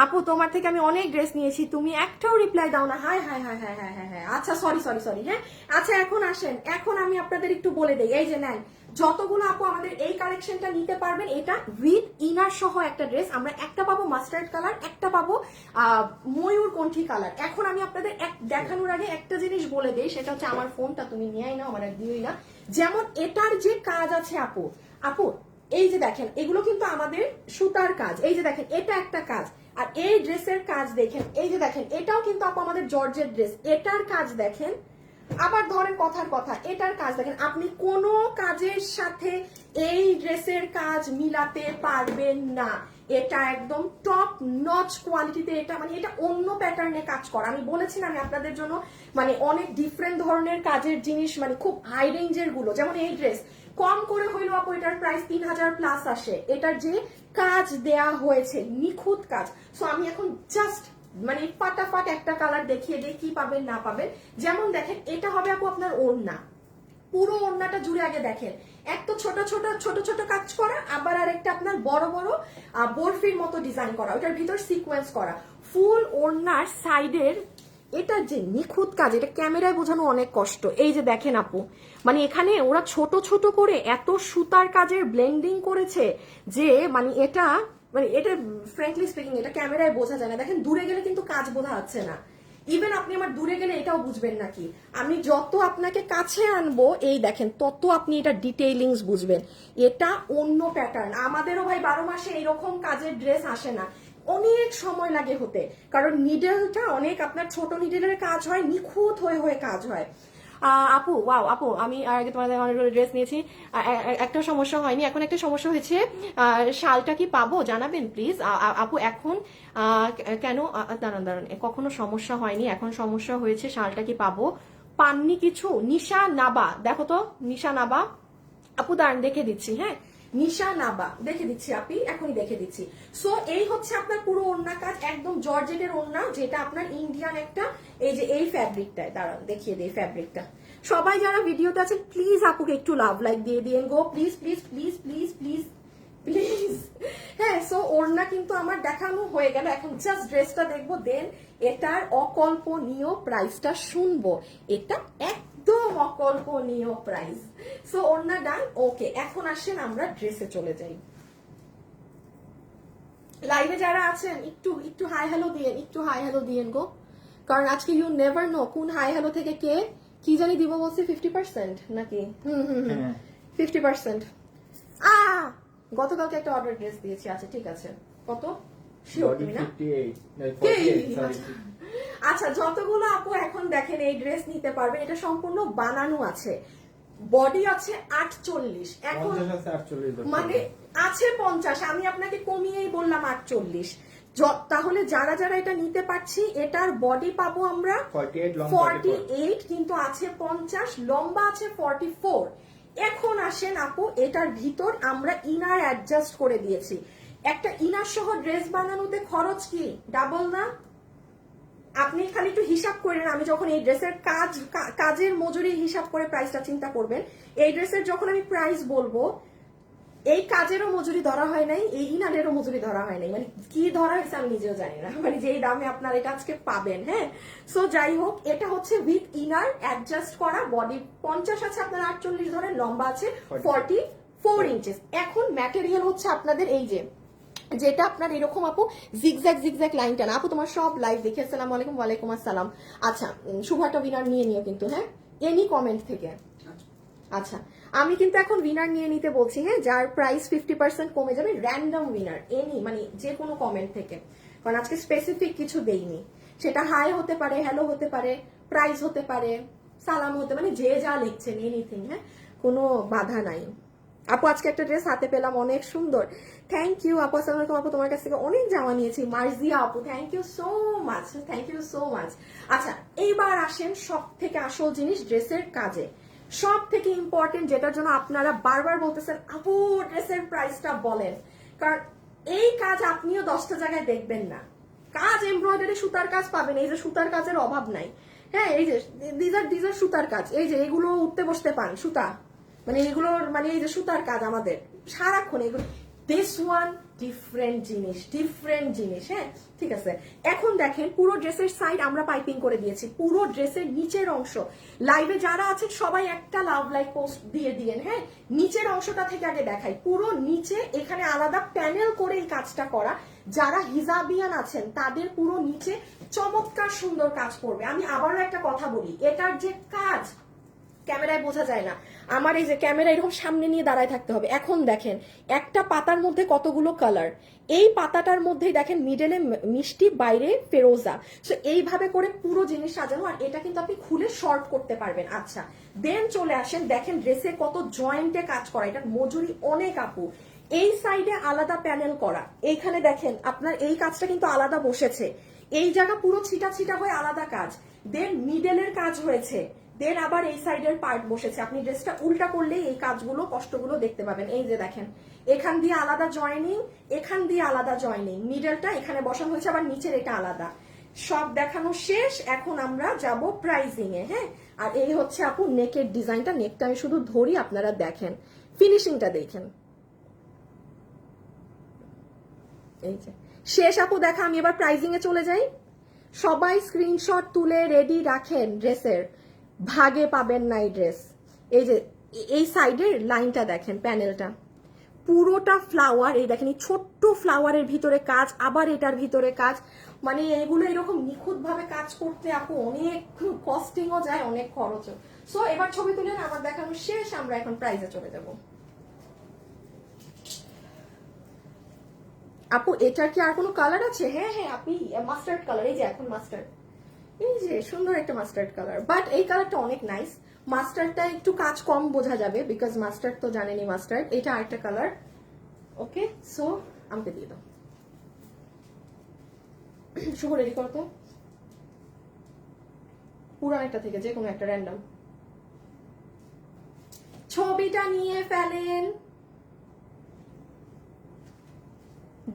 S1: আপু তোমার থেকে আমি অনেক ড্রেস নিয়েছি, তুমি একটাও রিপ্লাই দাও না। High high high high high high high. আচ্ছা সরি সরি সরি। হ্যাঁ আচ্ছা এখন আসেন, এখন আমি আপনাদের একটু বলে দেই। এই যে নেন যতগুলো আপু আমাদের এই কালেকশনটা নিতে পারবেন, এটা উইথ ইনার সহ একটা ড্রেস। আমরা একটা পাবো মাস্টার্ড কালার, একটা পাবো ময়ূর কণ্ঠী কালার। এখন আমি আপনাদের দেখানোর আগে একটা জিনিস বলে দেই, সেটা হচ্ছে আমার ফোনটা তুমি নিয়েই না, আমার দিয়েই না। যেমন এটার যে কাজ আছে আপু, আপু এই যে দেখেন এগুলো কিন্তু আমাদের সুতার কাজ। এই যে দেখেন এটা একটা কাজ, আর এই ড্রেসের কাজ দেখেন, এই যে দেখেন এটাও কিন্তু আপু আমাদের জর্জের ড্রেস, এটার কাজ দেখেন। আবার ধরেন কথার কথা, এটার কাজ দেখেন। আপনি কোনো কাজের সাথে এই ড্রেসের কাজ মিলাতে পারবেন না। এটা একদম টপ নচ কোয়ালিটিতে, এটা মানে এটা অন্য প্যাটার্নে কাজ করা। আমি বলেছি না আমি আপনাদের জন্য মানে অনেক ডিফারেন্ট ধরনের কাজের জিনিস, মানে খুব হাই রেঞ্জের গুলো। যেমন এই ড্রেস কম করে হইলো আপু এটার প্রাইস 3000 প্লাস আসে। এটার যে কাজ দেয়া হয়েছে নিখুঁত কাজ। সো আমি এখন জাস্ট মানে ফাটাফাট একটা কালার দেখিয়ে দিই কি পাবেন না পাবেন। যেমন দেখেন এটা হবে আপু আপনার ওড়না, পুরো ওড়নাটা জুড়ে আগে দেখেন এক তো ছোট ছোট ছোট ছোট কাজ করা, আবার আরেকটা আপনার বড় বড় বরফির মতো ডিজাইন করা, ওটার ভিতর সিকোয়েন্স করা। ফুল ওড়নার সাইডের এটা যে নিখুঁত কাজ, এটা ক্যামেরায় বোঝানো অনেক কষ্ট। এই যে দেখেন আপু, মানে এখানে ওরা ছোট ছোট করে এত সুতার কাজের ব্লেন্ডিং করেছে যে মানে এটা ফ্র্যাঙ্কলি স্পিকিং এটা ক্যামেরায় বোঝা যায় না। দেখেন দূরে গেলে কিন্তু কাজ বোঝা যাচ্ছে না। ইভেন আপনি আমার দূরে গেলে এটাও বুঝবেন নাকি, আমি যত আপনাকে কাছে আনবো এই দেখেন তত আপনি এটা ডিটেইলিংস বুঝবেন। এটা অন্য প্যাটার্ন। আমাদেরও ভাই 12 মাসে এইরকম কাজের ড্রেস আসে না, অনেক সময় লাগে হতে, কারণ নিডেলটা অনেক আপনার ছোট নিডেলের কাজ হয়, নিখুঁত হয়ে হয়ে কাজ হয়। আপু ওয়াও আপু, আমি আগে তোমাদের অনেকগুলো ড্রেস নিয়েছি, একটা সমস্যা হয়নি। এখন একটা সমস্যা হয়েছে, শালটা কি পাবো জানাবেন প্লিজ আপু। এখন কেন দাঁড়ান দাঁড়ান, কখনো সমস্যা হয়নি, এখন সমস্যা হয়েছে, শালটা কি পাবো? পাননি কিছু? নিশা নাবা, দেখো তো নিশা নাবা আপু, দাঁড়ান দেখে দিচ্ছি। হ্যাঁ নিশা নাবা দেখে দিচ্ছি আপি, এখনই দেখে দিচ্ছি। সো এই হচ্ছে আপনার পুরো ওড়না কাজ, একদম জর্জেটের ওড়না, যেটা আপনার ইন্ডিয়ান একটা এই যে এই ফ্যাব্রিকটায়, দাঁড়ান দেখিয়ে দিই ফ্যাব্রিকটা। সবাই যারা ভিডিওতে আছেন প্লিজ আপুকে একটু লাভ লাইক দিয়ে দিন গো, please please please please please please. হ্যাঁ সো ওড়না কিন্তু আমার দেখানো হয়ে গেল, এখন জাস্ট ড্রেসটা দেখবো, দেন এটার অকল্পনীয় প্রাইসটা শুনবো। এটা একদম অকল্পনীয় প্রাইস। সো ওড়না ডান, ওকে। এখন আসেন আমরা ড্রেসে চলে যাই। লাইভে যারা আছেন একটু একটু হাই হ্যালো দিয়েন, একটু হাই হ্যালো দিয়েন গো, কারণ আজকে ইউ নেভার নো কোন হাই হ্যালো থেকে কে কি জানি দিব বলছি। 50% নাকি? 50%। গতকালকে একটা অর্ডার ড্রেস দিয়েছি। আচ্ছা ঠিক আছে, কত শিওর তুমি না? আচ্ছা যতগুলো আপু এখন দেখেন এই ড্রেস নিতে পারবে, এটা সম্পূর্ণ বানানো আছে। বডি আছে 48, এখন মানে আছে 50, আমি আপনাকে কমিয়েই বললাম 48। তাহলে যারা যারা এটা নিতে পারছি, এটার বডি পাবো আমরা 48, কিন্তু আছে 50, লম্বা আছে 44। এখন আসেন আপু, এটার ভিতর আমরা ইনার অ্যাডজাস্ট করে দিয়েছি। একটা ইনার সহ ড্রেস বানানোতে খরচ কি ডাবল না? আপনি খালি একটু হিসাব করেন, আমি যখন এই ড্রেসের কাজের মজুরি হিসাব করে প্রাইসটা চিন্তা করবেন। এই ড্রেসের যখন আমি প্রাইস বলবো, এই কাজেরও মজুরি ধরা হয় নাই, এই ইনারেরও মজুরি ধরা হয় নাই, মানে কি ধরা হয়েছে আমি নিজেও জানি না, মানে যেই দামে আপনার এটা আজকে পাবেন। হ্যাঁ সো যাই হোক, এটা হচ্ছে উইথ ইনার অ্যাডজাস্ট করা। বডি 50 আছে আপনার 48 ধরেন, লম্বা আছে 44 ইঞ্চেস। এখন ম্যাটেরিয়াল হচ্ছে আপনাদের এই যে যেটা আপনার এরকম আপু জিগজ্যাগ জিগজ্যাগ লাইনটা না। আপু তোমার সব লাইভ দেখে আসসালামু আলাইকুম। ওয়ালাইকুম আসসালাম। আচ্ছা শুভাটা উইনার নিয়ে নিও কিন্তু, হ্যাঁ এনি কমেন্ট থেকে। আচ্ছা আমি কিন্তু এখন উইনার নিয়ে নিতে বলছি, হ্যাঁ যার প্রাইস 50% কমে যাবে, র্যান্ডম উইনার এনি, মানে যে কোনো কমেন্ট থেকে, কারণ আজকে স্পেসিফিক কিছু দেইনি। সেটা হাই হতে পারে, হ্যালো হতে পারে, প্রাইস হতে পারে, সালাম হতে, মানে যে যা লিখছেন এনিথিং, হ্যাঁ কোনো বাধা নাই। আপু আজকে একটা ড্রেস হাতে পেলাম, অনেক সুন্দর, থ্যাংক ইউ আপু। আসসালামু আলাইকুম আপু, তোমার কাছ থেকে অনেক জামা নিয়েছি। মার্জিয়া আপু thank you so much, thank you so much. আচ্ছা এইবার আসেন সব থেকে আসল জিনিস, ড্রেসের কাজে সব থেকে ইম্পর্টেন্ট, যেটার জন্য আপনারা বারবার বলতেছেন আপু ড্রেসের প্রাইসটা বলেন, কারণ এই কাজ আপনিও 10টা জায়গায় দেখবেন না। কাজ এমব্রয়ডারি সুতার কাজ পাবেন, এই যে সুতার কাজের অভাব নাই, হ্যাঁ এই যে দিজার সুতার কাজ, এই যে এগুলো উঠতে বসতে পান সুতা, মানে এগুলোর মানে এই যে সুতার কাজ আমাদের সারাক্ষণ এগুলো। দিস ওয়ান ডিফারেন্ট জিনিস, হ্যাঁ ঠিক আছে। এখন দেখেন পুরো ড্রেসের সাইড আমরা পাইপিং করে দিয়েছি, পুরো ড্রেসের নিচের অংশ, লাইভে যারা আছেন সবাই একটা লাভ লাইক পোস্ট দিয়ে দিয়েন, হ্যাঁ নিচের অংশটা থেকে আগে দেখাই। পুরো নিচে এখানে আলাদা প্যানেল করে এই কাজটা করা, যারা হিজাবিয়ান আছেন তাদের পুরো নিচে চমৎকার সুন্দর কাজ করবে। আমি আবারও একটা কথা বলি, এটার যে কাজ ক্যামেরায় বোঝা যায় না, আমার এই যে ক্যামেরা এরকম সামনে নিয়ে দাঁড়ায় থাকতে হবে। এখন দেখেন একটা পাতার মধ্যে কতগুলো কালার, এই পাতাটার মধ্যেই দেখেন মিডলে মিষ্টি বাইরে ফেরোজা, সো এইভাবে করে পুরো জিনিস সাজানো। আর এটা কিন্তু আপনি খুলে শর্ট করতে পারবেন। আচ্ছা দেন চলে আসেন, দেখেন ড্রেসে কত জয়েন্টে কাজ করা, এটার মজুরি অনেক আপু। এই সাইডে আলাদা প্যানেল করা, এইখানে দেখেন আপনার এই কাজটা কিন্তু আলাদা বসেছে, এই জায়গা পুরো ছিটা ছিটা হয়ে আলাদা কাজ, দেন মিডলের কাজ হয়েছে, দেন আবার এই সাইডের পার্ট বসেছে। আপনি ড্রেসটা উল্টা করলেই এই কাজগুলো কষ্টগুলো দেখতে পাবেন। এই যে দেখেন এখান দিয়ে আলাদা জয়েনিং, এখান দিয়ে আলাদা জয়েনিং, মিডলটা এখানে বসানো হয়েছে, আবার নিচের এটা আলাদা। সব দেখানো শেষ, এখন আমরা যাব প্রাইজিং এ। হ্যাঁ আর এই হচ্ছে আপু নেকের ডিজাইনটা, নেকটা আমি শুধু ধরি আপনারা দেখেন, ফিনিশিংটা দেখেন। এই যে শেষ আপু দেখা, আমি এবার প্রাইজিং এ চলে যাই। সবাই স্ক্রিনশট তুলে রেডি রাখেন ড্রেসের, ভাগে পাবেন না এই ড্রেস। এই যে এই সাইডের লাইনটা দেখেন, প্যানেলটা পুরোটা ফ্লাওয়ার, এই দেখেন এই ছোট্ট ফ্লাওয়ারের ভিতরে কাজ, আবার এটার ভিতরে কাজ, মানে এগুলো এরকম নিখুঁত ভাবে কাজ করতে আপু অনেক কস্টিংও যায়, অনেক খরচও। সো এবার ছবি তুলেন, আমার দেখানো শেষ, আমরা এখন প্রাইজে চলে যাব। আপু এটার কি আর কোনো কালার আছে? হ্যাঁ হ্যাঁ আপনি মাস্টার্ড কালার, এই যে এখন মাস্টার্ড, এই যে সুন্দর একটা মাস্টার্ড কালার, বাট এই কালারটা অনেক নাইস। মাস্টার্ডটা একটু কাজ কম বোঝা যাবে, বিকজ মাস্টার্ড তো জানেনি মাস্টার্ড। এটা আরেকটা কালার, ওকে সো আমাকে দিয়ে দাও। শুভ রেডি করো তো, পুরান একটা থেকে যে কোনো একটা র্যান্ডম ছবিটা নিয়ে ফেলেন।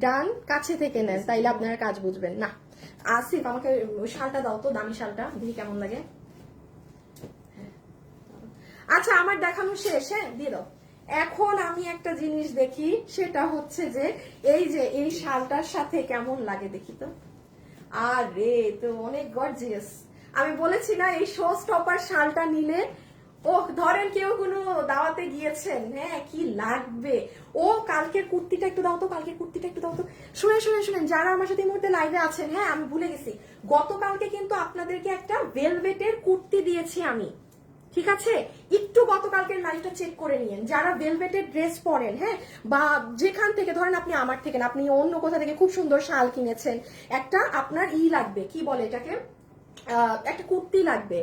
S1: ডান, কাছে থেকে নেন তাইলে আপনারা কাজ বুঝবেন না। আসিফ আমাকে ওই শালটা দাও তো, দামি শালটা, দেখি কেমন লাগে। আচ্ছা আমার দেখানো শেষ, হ্যাঁ দিয়ে দাও। এখন আমি একটা জিনিস দেখি, সেটা হচ্ছে যে এই শালটার সাথে কেমন লাগে দেখি তো। আরে তো অনেক গর্জিয়াস, আমি বলেছি না এই শো স্টপার শালটা নিলে, ও ধরেন কেউ কোনো দাওয়াতে গিয়েছেন, হ্যাঁ কি লাগবে। ও কালকের কুর্তিটা একটু দাও তো, কালকের কুর্তিটা একটু দাও তো। শুনেন যারা আমার সাথে এই মুহূর্তে লাইভে আছেন, হ্যাঁ আমি ভুলে গেছি, গতকালকে কিন্তু আপনাদেরকে একটা ভেলভেটের কুর্তি দিয়েছি আমি, ঠিক আছে? একটু গতকালকের লাইভটা চেক করে নিন, যারা ভেলভেটের ড্রেস পরেন, হ্যাঁ বা যেখান থেকে ধরেন আপনি আমার থেকে না, আপনি অন্য কোথা থেকে খুব সুন্দর শাল কিনেছেন, একটা আপনার লাগবে, কি বলে এটাকে, একটা কুর্তি লাগবে,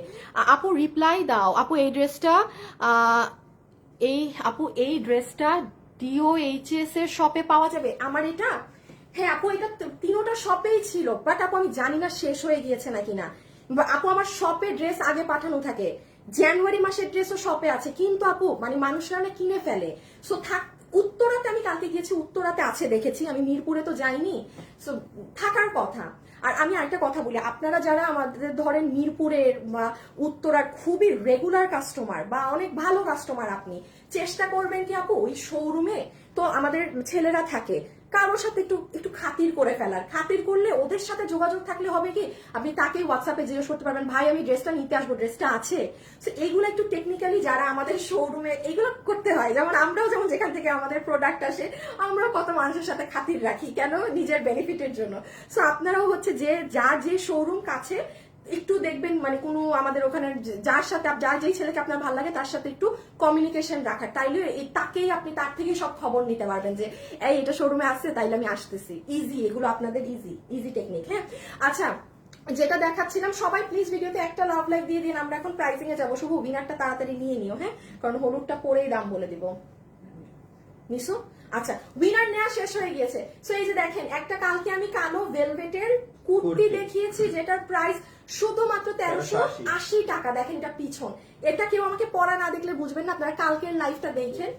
S1: আপু রিপ্লাই দাও। আপু এই ড্রেসটা এই ড্রেসটা DOHS এর শপে পাওয়া যাবে আমার এটা? হ্যাঁ আপু এটা তিনোটা শপেই ছিল, বাট আপু আমি জানি না শেষ হয়ে গিয়েছে নাকি না। আপু আমার শপে ড্রেস আগে পাঠানো থাকে, জানুয়ারি মাসের ড্রেসও শপে আছে, কিন্তু আপু মানে মানুষরা না কিনে ফেলে। সো থাক, উত্তরাতে আমি কালকে গিয়েছি, উত্তরাতে আছে দেখেছি, আমি মিরপুরে তো যাইনি, সো থাকার কথা। আর আমি আরেকটা কথা বলি, আপনারা যারা আমাদের ধরেন মিরপুরের বা উত্তরার খুবই রেগুলার কাস্টমার বা অনেক ভালো কাস্টমার, আপনি চেষ্টা করবেন কি আপু ওই শোরুমে তো আমাদের ছেলেরা থাকে, কারোর সাথে একটু একটু খাতির করে ফেলার, খাতির করলে ওদের সাথে যোগাযোগ থাকলে হবে কি আপনি তাকে হোয়াটসঅ্যাপে জিজ্ঞেস করতে পারবেন, ভাই আমি ড্রেসটা নিতে আসবো, ড্রেসটা আছে? এইগুলো একটু টেকনিক্যালি যারা আমাদের শোরুমে এইগুলো করতে হয়, যেমন আমরাও যেমন যেখান থেকে আমাদের প্রোডাক্ট আসে আমরা কত মানুষের সাথে খাতির রাখি, কেন? নিজের বেনিফিটের জন্য। সো আপনারাও হচ্ছে যে যার যে শোরুম কাছে একটু দেখবেন, মানে কোনো আমাদের ওখানে যার সাথে যার যেই ছেলেকে আপনার ভালো লাগে তার সাথে একটু কমিউনিকেশন রাখার, তাইলে তাকেই আপনি তার থেকেই সব খবর নিতে পারবেন যে এই এটা শোরুমে আসছে তাইলে আমি আসতেছি। ইজি, এগুলো আপনাদের ইজি টেকনিক। হ্যাঁ আচ্ছা যেটা দেখাচ্ছিলাম, সবাই প্লিজ ভিডিওতে একটা লাভ লাইক দিয়ে দিন, আমরা এখন প্রাইসিং এ যাবো। শুভ উইনারটা তাড়াতাড়ি নিয়ে নিও, হ্যাঁ কারণ হলুদটা পরেই দাম বলে দিব। নিশো আচ্ছা উইনার নেওয়া শেষ হয়ে গিয়েছে। সো এই যে দেখেন একটা কালকে আমি কালো ভেলভেটের কুর্তি দেখিয়েছি যেটার প্রাইস শুধুমাত্র 1380 টাকা। দেখেন এটা পিছন, এটা কেউ আমাকে পরা না দেখলে বুঝবেন না, আপনারা কালকের লাইভটা দেখেন।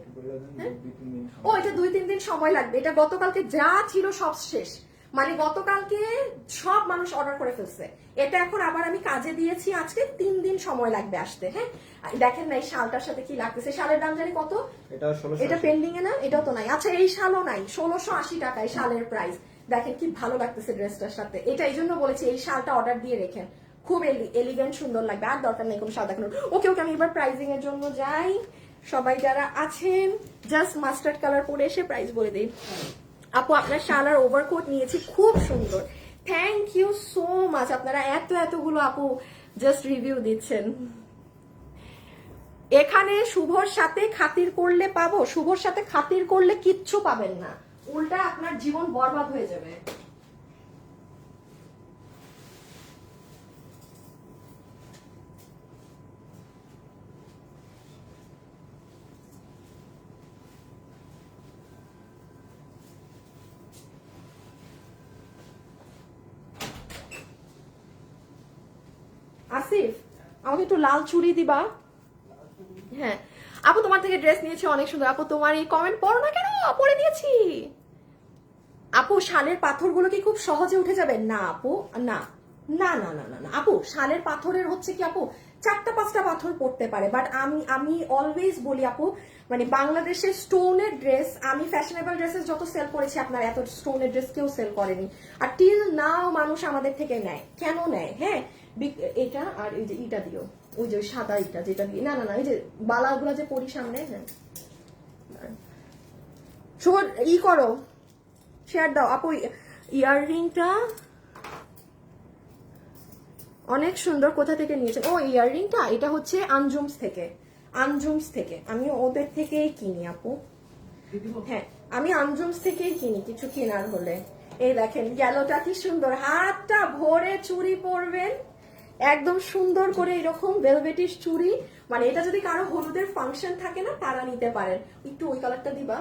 S1: ও এটা 2-3 দিন সময় লাগবে, এটা গতকালকে যা ছিল সব শেষ, মানে গতকালকে সব মানুষ অর্ডার করে ফেলছে। এটা এখন আবার আমি কাজে দিয়েছি, আজকে 3 দিন সময় লাগবে আসতে। হ্যাঁ দেখেন না এই শালটার সাথে কি লাগতেছে, শালের দাম জানি কত, এটা পেন্ডিং এ না, এটাও তো নাই। আচ্ছা এই শালও নাই, 1680 টাকায় শালের প্রাইস। দেখেন কি ভালো লাগতেছে ড্রেসটার সাথে, এটা এই জন্য বলেছি এই শালটা অর্ডার দিয়ে রেখেন, খুব এলিগেন্ট সুন্দর লাগবে। আর দরকার নেই কোনো শাল দেখানোর। ওকে ওকে, আমি এবার প্রাইজিং এর জন্য যাই। সবাই যারা আছেন জাস্ট মাস্টার্ড কালার পরে এসে প্রাইস বলে দিই। আপু আপনার শাল আর ওভারকোট নিয়েছি, খুব সুন্দর, থ্যাংক ইউ সো মাচ। আপনারা এতগুলো আপু জাস্ট রিভিউ দিচ্ছেন। এখানে শুভর সাথে খাতির করলে পাবো, শুভর সাথে খাতির করলে কিচ্ছু পাবেন না, উল্টা আপনার জীবন বরবাদ হয়ে যাবে। আসিফ আমাকে একটু লাল চুড়ি দিবা। হ্যাঁ আপু তোমার থেকে ড্রেস নিয়েছি অনেক সুন্দর। আপু তোমার এই কমেন্ট পড়ো না কেন, পড়ে দিয়েছি। আপু শালের পাথরগুলো কি খুব সহজে উঠে যাবে? না আপু না না না না না আপু, শালের পাথরের হচ্ছে কি আপু 4-5টা পাথর পড়তে পারে, বাট আমি অলওয়েজ বলি আপু, মানে বাংলাদেশের স্টোনের ড্রেস, আমি ফ্যাশনেবল ড্রেসেস যত সেল করেছি আপনার এত স্টোনের ড্রেস কেউ সেল করেনি, আর টিল নাও মানুষ আমাদের থেকে নেয়। কেন নেয়? হ্যাঁ এটা আর এই যে ইটা দিও, ওই যে সাদা ইটা যেটা দিয়ে, না না না এই যে বালাগুলা যে পরি সামনে। হ্যাঁ শুভ ই করো, শেয়ার দাও আপু। ইয়াররিংটা অনেক সুন্দর, কোথা থেকে নিয়েছেন? ও ইয়াররিংটা এটা হচ্ছে আনজুমস থেকে, আমি ওদের থেকেই কিনি আপু। হ্যাঁ আমি আনজুমস থেকেই কিনি কিছু কেনার হলে। এই দেখেন গেলোটা কি সুন্দর, হাতটা ভরে চুড়ি পরবেন একদম সুন্দর করে, এরকম ভেলভেটিশ চুড়ি। মানে এটা যদি কারো হলুদের ফাংশন থাকে না তারা নিতে পারেন। একটু ওই কালারটা দিবা।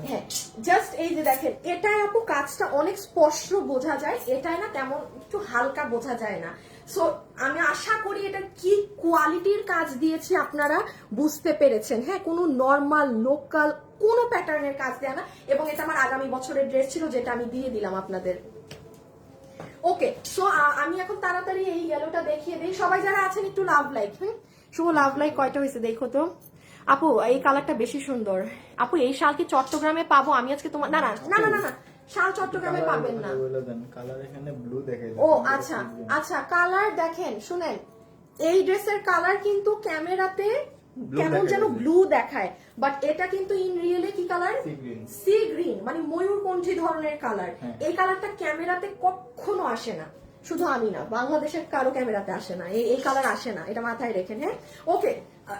S1: হ্যাঁ জাস্ট এই যে দেখেন, এটাই আপু কাজটা অনেক স্পষ্ট বোঝা যায়, এটাই না তেমন একটু হালকা বোঝা যায় না। সো আমি আশা করি এটা কি কোয়ালিটির কাজ দিয়েছি আপনারা বুঝতে পেরেছেন। হ্যাঁ কোনো নর্মাল লোকাল কোনো প্যাটার্নের কাজ দেয় না, এবং এটা আমার আগামী বছরের ড্রেস ছিল যেটা আমি দিয়ে দিলাম আপনাদের। ওকে সো আমি এখন তাড়াতাড়ি এই ইয়েলোটা দেখিয়ে দিই। সবাই যারা আছেন একটু লাভ লাইক। শুভ লাভ লাইক কয়টা হয়েছে দেখো তো। আপু এই কালারটা বেশি সুন্দর। আপু এই শাল কি চট্টগ্রামে পাবো? আমি আজকে তোমার না না না না না না শাল চট্টগ্রামে পাবেন না।
S2: কালার এখানে ব্লু দেখাই।
S1: ও আচ্ছা আচ্ছা, কালার দেখেন শুনেন, এই ড্রেসের কালার কিন্তু ক্যামেরাতে কেমন যেন ব্লু দেখায়, বাট এটা কিন্তু ইন রিয়েলে কি কালার? সি গ্রিন, মানে ময়ূরকণ্ঠী ধরনের কালার। এই কালারটা ক্যামেরাতে কখনো আসে না, শুধু আমি না বাংলাদেশের কারো ক্যামেরাতে আসে না, এই কালার আসে না, এটা মাথায় রেখেন। হ্যাঁ ওকে।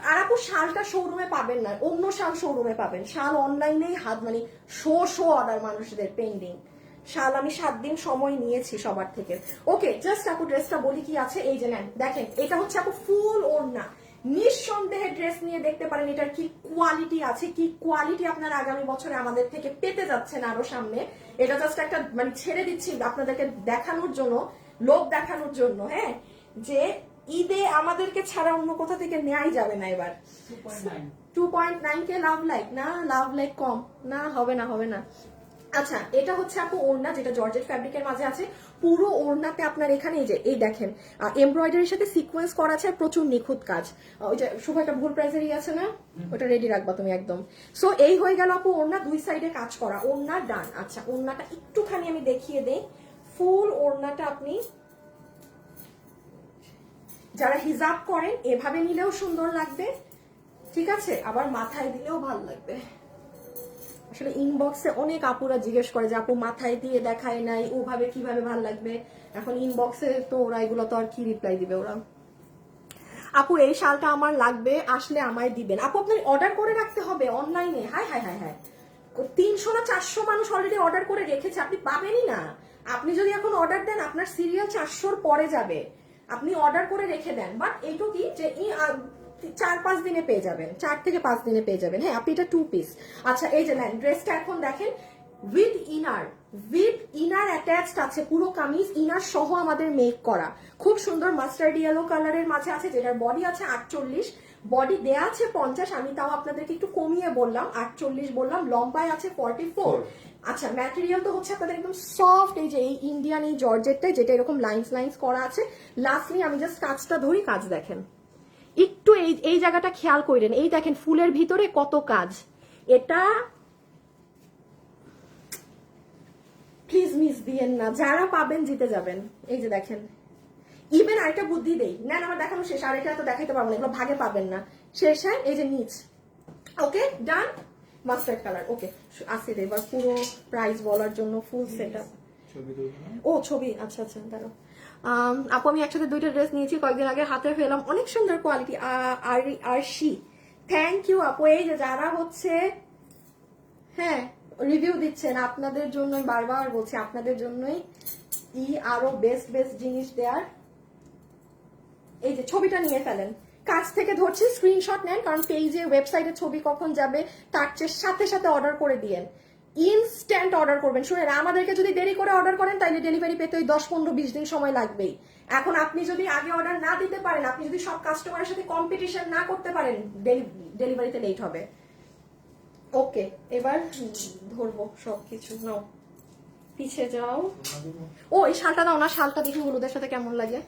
S1: আর আপু শালটা শোরুমে পাবেন না, অন্য শাল শোরুমে পাবেন, শাল অনলাইনেই হাত মানে শো অর্ডার মানুষদের পেন্ডিং। শাল আমি 7 দিন সময় নিয়েছি সবার থেকে। ওকে জাস্ট আপু ড্রেসটা বলি কি আছে, এই যে নেন দেখেন, এটা হচ্ছে আপু ফুল ওড়না, নিঃসন্দেহে ড্রেস নিয়ে দেখতে পারেন এটার কি কোয়ালিটি আছে, কি কোয়ালিটি আপনারা আগামী বছরে আমাদের থেকে পেতে যাচ্ছেন আরো সামনে। এটা জাস্ট একটা মানে ছেড়ে দিচ্ছি আপনাদেরকে দেখানোর জন্য, লোক দেখানোর জন্য, হ্যাঁ যে ঈদে আমাদেরকে ছাড়া অন্য কোথা থেকে নেওয়াই যাবে না। এবার 2.9 কে লাভ লাইক না, লাভ লাইক কম না, হবে না। আচ্ছা এটা হচ্ছে আপু ওড়না, যেটা জর্জেট ফ্যাব্রিকের মাঝে আছে। পুরো ওড়নাতে আপনার এখানে এই যে এই দেখেন এমব্রয়ডারির সাথে সিকোয়েন্স করা আছে, প্রচুর নিখুঁত কাজ। ওই যে শুভ একটা ভুল প্রাইজেরই আছে না, ওটা রেডি রাখবা তুমি একদম। সো এই হয়ে গেল আপু ওড়না, 2 সাইডে কাজ করা, ওড়না ডান। আচ্ছা ওড়নাটা একটুখানি আমি দেখিয়ে দেই, ফুল ওড়নাটা আপনি যারা হিজাব করেন এভাবে নিলেও সুন্দর লাগবে, ঠিক আছে, আবার মাথায় দিলেও ভালো লাগবে। আসলে ইনবক্সে অনেক আপুরা জিজ্ঞেস করে যে আপু মাথায় দিয়ে দেখায় নাই, ওভাবে কিভাবে ভালো লাগবে। এখন ইনবক্সে তো ওরা এগুলো তো আর কি রিপ্লাই দিবে ওরা। আপু এই শালটা আমার লাগবে, আসলে আমায় দিবেন। আপু আপনার অর্ডার করে রাখতে হবে অনলাইনে। হাই 300 না 400 মানুষ অলরেডি অর্ডার করে রেখেছে, আপনি পাবেনই না। আপনি যদি এখন অর্ডার দেন আপনার সিরিয়াল 400-র পরে যাবে, আপনি অর্ডার করে রেখে দেন। বাট এইটুকু কি যে 4-5 দিনে পেয়ে যাবেন, 4 থেকে 5 দিনে পেয়ে যাবেন। হ্যাঁ আপনি এটা 2 পিস। আচ্ছা এই যে নেন ড্রেসটা এখন দেখেন, উইথ ইনার অ্যাটাচড আছে, পুরো কামিজ ইনার সহ আমাদের মেক করা, খুব সুন্দর মাস্টার্ড ইয়েলো কালারের মাঝে আছে, যেটার বডি আছে 48, বডি দেয়া আছে 50, আমি তাও আপনাদেরকে একটু কমিয়ে বললাম 48 বললাম, লম্বায় আছে 44, আচ্ছা ম্যাটেরিয়াল তো হচ্ছে আপনাদের একদম সফট, এই যে এই ইন্ডিয়ান এই জর্জেটটাই, যেটা এরকম লাইন্স লাইন্স করা আছে। লাস্টলি আমি জাস্ট কাজটা ধরি, কাজ দেখেন একটু, এই জায়গাটা খেয়াল করেন, এই দেখেন ফুলের ভিতরে কত কাজ। এটা প্লিজ মিস দিয়েন না, যারা পাবেন জিতে যাবেন। এই যে দেখেন, ইভেন আরেকটা বুদ্ধি দেই, নেন আমার দেখানো শেষ, আর এটা তো দেখাইতে পারবো না, এগুলো ভাগে পাবেন না। শেষ, হ্যাঁ এই যে নিচ, ওকে ডান, মাস্টার্ড কালার, ওকে আসে এবার পুরো প্রাইস বলার জন্য ফুল সেট আপ।
S2: ছবি তুলবো না?
S1: ও ছবি, আচ্ছা আচ্ছা দাঁড়াও। আপু আমি একসাথে দুইটা ড্রেস নিয়েছি কয়েকদিন আগে, হাতে ফেলাম, অনেক সুন্দর কোয়ালিটি। আর শি, থ্যাংক ইউ আপু। এই যে যারা হচ্ছে হ্যাঁ রিভিউ দিচ্ছেন, আপনাদের জন্যই বারবার বলছি, আপনাদের জন্যই আরো বেস্ট বেস্ট জিনিস দেয়ার। এই যে ছবিটা নিয়ে ফেলেন, কাছ থেকে ধরছি, স্ক্রিনশট নেন, কারণ পেজে ওয়েবসাইটে ছবি কখন যাবে তার চেয়ে সাথে সাথে অর্ডার করে দিয়েন, ইনস্ট্যান্ট অর্ডার করবেন। শুনেন, আমাদেরকে যদি দেরি করে অর্ডার করেন তাহলে ডেলিভারি পেতে ওই 10-15-20 দিন সময় লাগবেই। এখন আপনি যদি আগে অর্ডার না দিতে পারেন, আপনি যদি সব কাস্টমারের সাথে কম্পিটিশন না করতে পারেন, ডেলিভারিতে লেট হবে। ওকে এবার ধরবো সবকিছু, নাও পিছিয়ে যাও। ও এই শালটা দাও না, শালটা দেখি হলুদের সাথে কেমন লাগে।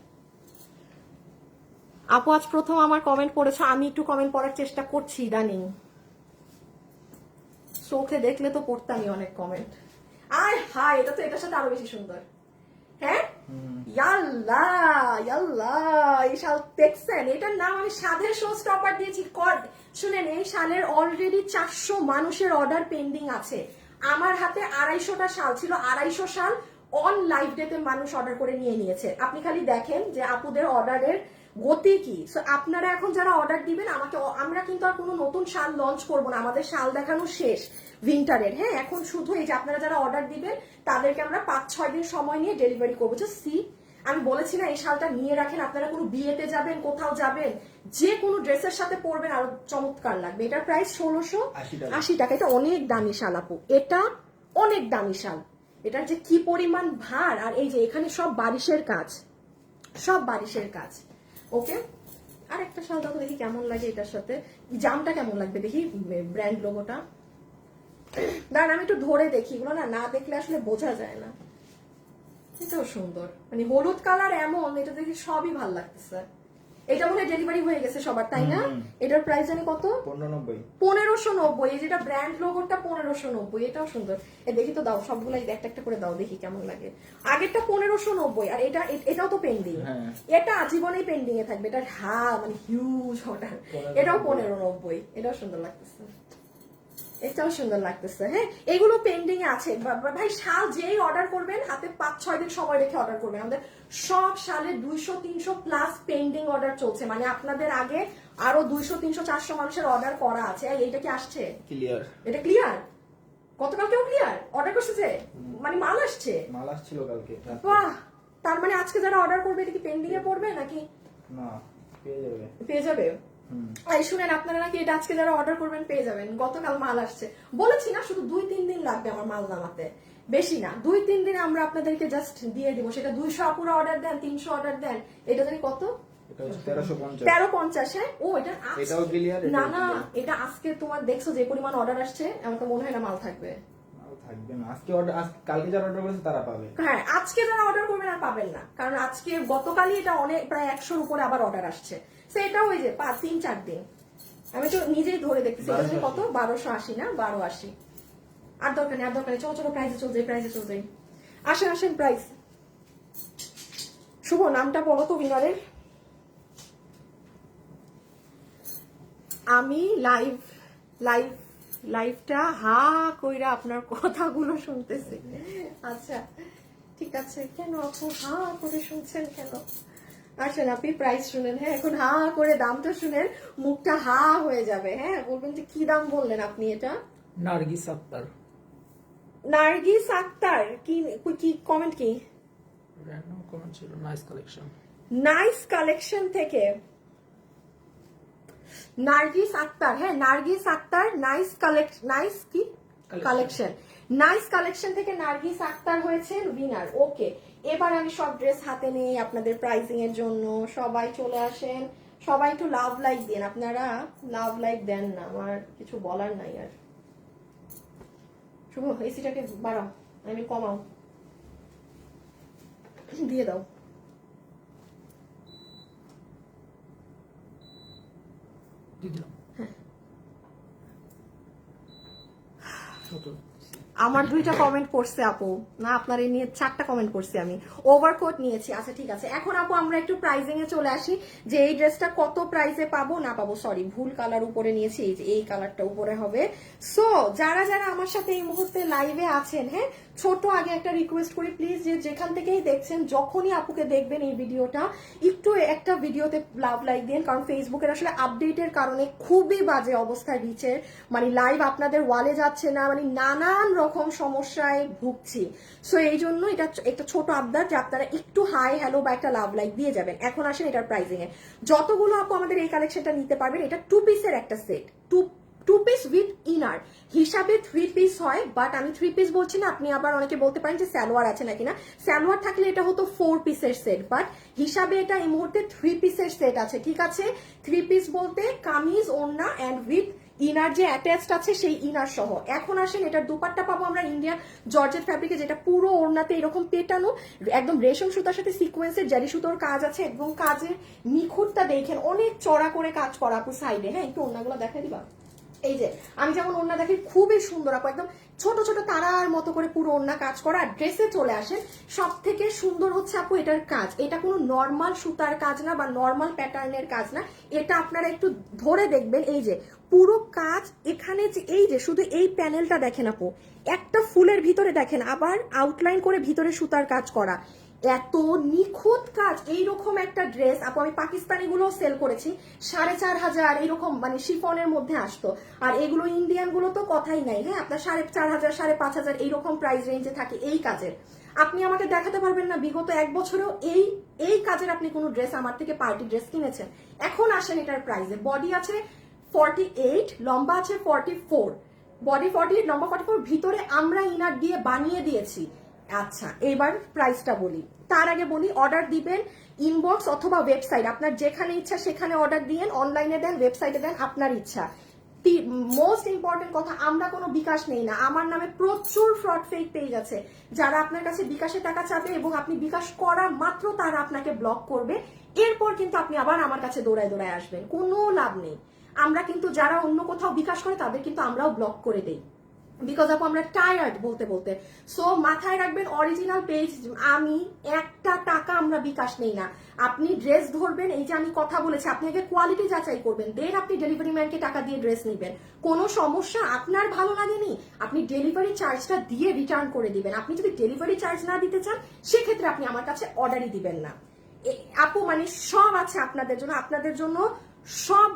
S1: আপু আজ প্রথম আমার কমেন্ট পড়েছো, আমি একটু কমেন্ট পড়ার চেষ্টা করছি ইদানিং, চোখে দেখলে তো পড়তামই অনেক কমেন্ট। আর হাই, এটা তো এটার সাথে আরো বেশি সুন্দর। হ্যাঁ ইয়াল্লা ইয়াল্লা, এই শাল দেখছেন, এটার নাম আমি সাধের শো স্টপার দিয়েছি। শুনেন, এই শালের অলরেডি 400 মানুষের অর্ডার পেন্ডিং আছে। আমার হাতে 250টা শাল ছিল, 250 শাল অন লাইভ ডেতে মানুষ অর্ডার করে নিয়ে নিয়েছে। আপনি খালি দেখেন যে আপুদের অর্ডারের গতি কি। সো আপনারা এখন যারা অর্ডার দিবেন আমাকে, আমরা কিন্তু আর কোনো নতুন শাল লঞ্চ করব না, আমাদের শাল দেখানো শেষ উইন্টারের। হ্যাঁ এখন শুধু এই যে আপনারা যারা অর্ডার দিবেন তাদেরকে আমরা 5-6 দিন সময় নিয়ে ডেলিভারি করবো। সি আমি বলেছি না, এই শালটা নিয়ে রাখেন, আপনারা কোনো বিয়েতে যাবেন, কোথাও যাবেন, যে কোনো ড্রেসের সাথে পরবেন, আরো চমৎকার লাগবে। এটার প্রাইস 1680 টাকা। এটা অনেক দামি শাল আপু, এটা অনেক দামি শাল। এটার যে কি পরিমাণ ভার, আর এই যে এখানে সব বারিশের কাজ, সব বারিশের কাজ। ওকে আর একটা শাল দেখো দেখি কেমন লাগে এটার সাথে, জামটা কেমন লাগবে দেখি, ব্র্যান্ড লোগোটা। দাঁড়ান আমি একটু ধরে দেখি, এগুলো না না দেখলে আসলে বোঝা যায় না। এটাও সুন্দর, মানে হলুদ কালার এমন, এটা দেখি সবই ভাল লাগতেছে। এটা মনে হয় ডেলিভারি হয়ে গেছে সবার, তাই না? এটার প্রাইস জানি কত? 1590। এই যেটা ব্র্যান্ড লোগোটা 1590, এটাও সুন্দর। দেখি তো দাও, সবগুলাই একটা একটা করে দাও দেখি কেমন লাগে। আগেরটা 1590, আর এটাও তো পেন্ডিং, এটা আজীবনেই পেন্ডিং এ থাকবে। এটা মানে হিউজ অর্ডার। এটাও 1590, এটাও সুন্দর লাগতেছে, এটাও সুন্দর লাগতেছে। হ্যাঁ এগুলো পেন্ডিং এ আছে ভাই। শাল যেই অর্ডার করবেন হাতে 5-6 দিন সময় রেখে অর্ডার করবেন। আমাদের সব শালে 200-300 প্লাস পেন্ডিং অর্ডার চলছে, মানে আপনাদের আগে আরো 200-300-400 মানুষের অর্ডার করা আছে। এইটা কি আসছে? ক্লিয়ার, এটা ক্লিয়ার। গতকালকেও ক্লিয়ার অর্ডার করছে যে, মানে মাল আসছিল কালকে। বাহ, তার মানে আজকে যারা অর্ডার করবে এটা কি পেন্ডিং এ পড়বে নাকি? না, পেয়ে যাবে। এই শুনেন, আপনারা নাকি এটা আজকে যারা অর্ডার করবেন পেয়ে যাবেন, গতকাল মাল আসছে। বলেছি না শুধু 2-3 দিন লাগবে আমার মাল নামাতে, বেশি না। 2-3 দিনে আমরা আপনাদেরকে জাস্ট দিয়ে দিব। সেটা 200 আপুরা অর্ডার দেন, 300 অর্ডার দেন, এটা জানি কত, 1350। হ্যাঁ ও এটাও ক্লিয়ার। না না, এটা আজকে তোমার দেখছো যে পরিমাণ অর্ডার আসছে, আমার তো মনে হয় না মাল থাকবে।
S2: কালকে যারা অর্ডার করেছে তারা পাবে।
S1: হ্যাঁ আজকে যারা অর্ডার করবেন আর পাবেন না, কারণ আজকে গতকালই এটা অনেক, প্রায় 100-র উপরে আবার অর্ডার আসছে। সেটাও ওই যে 3-4 দিন, আমি তো নিজেই ধরে দেখতেছি। কত? 1280 না 1280। আর দরকার নেই, আর দরকার নেই, চলো চলো প্রাইসে চল যাই, প্রাইসে চল যাই। আসেন আসেন প্রাইস। শুভ নামটা বলো তো উইনারের। আমি লাইভটা হা কইরা আপনার কথাগুলো শুনতেছি। আচ্ছা ঠিক আছে, কেন আপু হা করে শুনছেন কেন? আসেন আপনি প্রাইস শুনেন। হ্যাঁ এখন হা করে দামটা শুনেন, মুখটা হা হয়ে যাবে। হ্যাঁ বলবেন যে কি দাম বললেন আপনি এটা?
S3: নার্গিস আক্তার।
S1: নার্গিস আক্তার কি কমেন্ট কি?
S3: র‍্যান্ডম কমেন্ট ছিল, নাইস কালেকশন।
S1: নাইস কালেকশন থেকে নার্গিস আক্তার। হ্যাঁ Nargis Akter, nice collection. Nice collection থেকে নার্গিস আক্তার হয়েছেন উইনার। ওকে এবার আমি সব ড্রেস হাতে নিয়ে আপনাদের প্রাইসিং এর জন্য সবাই চলে আসেন। সবাই একটু লাভ লাইক দেন, আপনারা লাভ লাইক দেন না, আমার কিছু বলার নাই আর। শুভ এসিটাকে বাড়াও, আমি কমাও, দিয়ে দাও।
S3: দিয়ে দিলাম। কত?
S1: আমার 2টা কমেন্ট করছে আপু, না আপনার এই নিয়ে 4টা কমেন্ট করছি আমি। ওভারকোট নিয়েছি, আচ্ছা ঠিক আছে। এখন আপু আমরা একটু প্রাইজিং এ চলে আসি, যে এই ড্রেসটা কত প্রাইসে পাবো না পাবো। সরি, ভুল কালার উপরে নিয়েছি, এই যে এই কালারটা উপরে হবে। সো যারা যারা আমার সাথে এই মুহূর্তে লাইভে আছেন, হ্যাঁ, ছোট আগে একটা রিকোয়েস্ট করি প্লিজ, যে যেখান থেকেই দেখছেন, যখনই আপুকে দেখবেন এই ভিডিওটা, একটু একটা ভিডিওতে লাভ লাইক দিন, কারণ ফেসবুকের আসলে আপডেটের কারণে খুবই বাজে অবস্থা রিচের, মানে লাইভ আপনাদের ওয়ালে যাচ্ছে না, মানে নানান রকম সমস্যায় ভুগছি। সো এই জন্য এটা একটা ছোট আবদার যে আপনারা একটু হাই হ্যালো বা একটা লাভ লাইক দিয়ে যাবেন। এখন আসেন এটার প্রাইসিং এ। যতগুলো আপু আমাদের এই কালেকশনটা নিতে পারবেন, এটা 2 পিসের একটা সেট, 2 পিস উইথ ইনার হিসাবে 3 পিস হয়, বাট আমি 3 পিস বলছি না। আপনি আবার অনেকে বলতে পারেন যে সালোয়ার আছে নাকি, না সালোয়ার থাকলে এটা হতো 4 পিসের সেট, বাট হিসাবে এটা এই মুহূর্তে 3 পিসের সেট আছে, ঠিক আছে। 3 পিস বলতে কামিজ, ওড়না এন্ড উইথ ইনার যে অ্যাটাচড আছে সেই ইনার সহ। এখন আসেন এটার দুপাট্টা পাবো আমরা ইন্ডিয়ান জর্জেট ফ্যাব্রিকে, যেটা পুরো ওড়নাতে এরকম পেটানো, একদম রেশম সুতার সাথে সিকোয়েন্সের জারি সুতোর কাজ আছে, এবং কাজের নিখুঁতটা দেখেন, অনেক চড়া করে কাজ করা আপু সাইডে। হ্যাঁ, একটু ওড়নাগুলো দেখা দিবা। এই যে আমি যেমন ওড়না দেখি, খুবই সুন্দর আপু, একদম ছোট ছোট তারার মতো করে পুরো ওড়না কাজ করা। আর ড্রেসে চলে আসেন, সব থেকে সুন্দর হচ্ছে আপু এটার কাজ। এটা কোনো নর্মাল সুতার কাজ না বা নর্মাল প্যাটার্নের কাজ না, এটা আপনারা একটু ধরে দেখবেন। এই যে পুরো কাজ এখানে, যে এই যে শুধু এই প্যানেলটা দেখেন আপু, একটা ফুলের ভিতরে দেখেন আবার আউটলাইন করে ভিতরে সুতার কাজ করা, এত নিখুঁত কাজ। এইরকম একটা ড্রেস আপু আমি পাকিস্তানি গুলো সেল করেছি, 4,500 এইরকম, মানে শিফনের মধ্যে আসতো। আর এগুলো ইন্ডিয়ান গুলো তো কথাই নাই। হ্যাঁ, আপনার 4,500 5,500 এইরকম প্রাইস রেঞ্জে থাকে এই কাজের। আপনি আমাকে দেখাতে পারবেন না বিগত 1 বছরেও এই কাজের আপনি কোনো ড্রেস আমার থেকে পার্টি ড্রেস কিনেছেন। এখন আসেন এটার প্রাইসে। বডি আছে 48, লম্বা আছে 44, বডি 48, লম্বা 44, ভিতরে আমরা ইনার দিয়ে বানিয়ে দিয়েছি। আচ্ছা, এবার প্রাইসটা বলি। তার আগে বলি, অর্ডার দিবেন ইনবক্স অথবা ওয়েবসাইট, আপনার যেখানে ইচ্ছা সেখানে অর্ডার দিয়েন, অনলাইনে দেন, ওয়েবসাইটে দেন, আপনার ইচ্ছা। মোস্ট ইম্পর্টেন্ট কথা, আমরা কোনো বিকাশ নেই না। আমার নামে প্রচুর ফ্রড ফেক পেজ আছে, যারা আপনার কাছে বিকাশে টাকা চাবে এবং আপনি বিকাশ করা মাত্র তারা আপনাকে ব্লক করবে। এরপর কিন্তু আপনি আবার আমার কাছে দৌড়ায় দৌড়ায় আসবেন, কোনো লাভ নেই। আমরা কিন্তু যারা অন্য কোথাও বিকাশ করে তাদের কিন্তু আমরাও ব্লক করে দেই, বিকজ আপু আমরা টায়ার্ড বলতে বলতে। সো মাথায় রাখবেন, অরিজিনাল পেজ, আমি একটা টাকা আমরা বিকাশ নেই না। আপনি ড্রেস ধরবেন, এই যে আমি কথা বলেছি, আপনি আগে কোয়ালিটি যাচাই করবেন, দেন আপনি ডেলিভারি ম্যানকে টাকা দিয়ে ড্রেস নেবেন। কোনো সমস্যা আপনার ভালো লাগেনি, আপনি ডেলিভারি চার্জটা দিয়ে রিটার্ন করে দিবেন। আপনি যদি ডেলিভারি চার্জ না দিতে চান, সেক্ষেত্রে আপনি আমার কাছে অর্ডারই দিবেন না। আপু মানে সব আছে আপনাদের জন্য, আপনাদের জন্য সব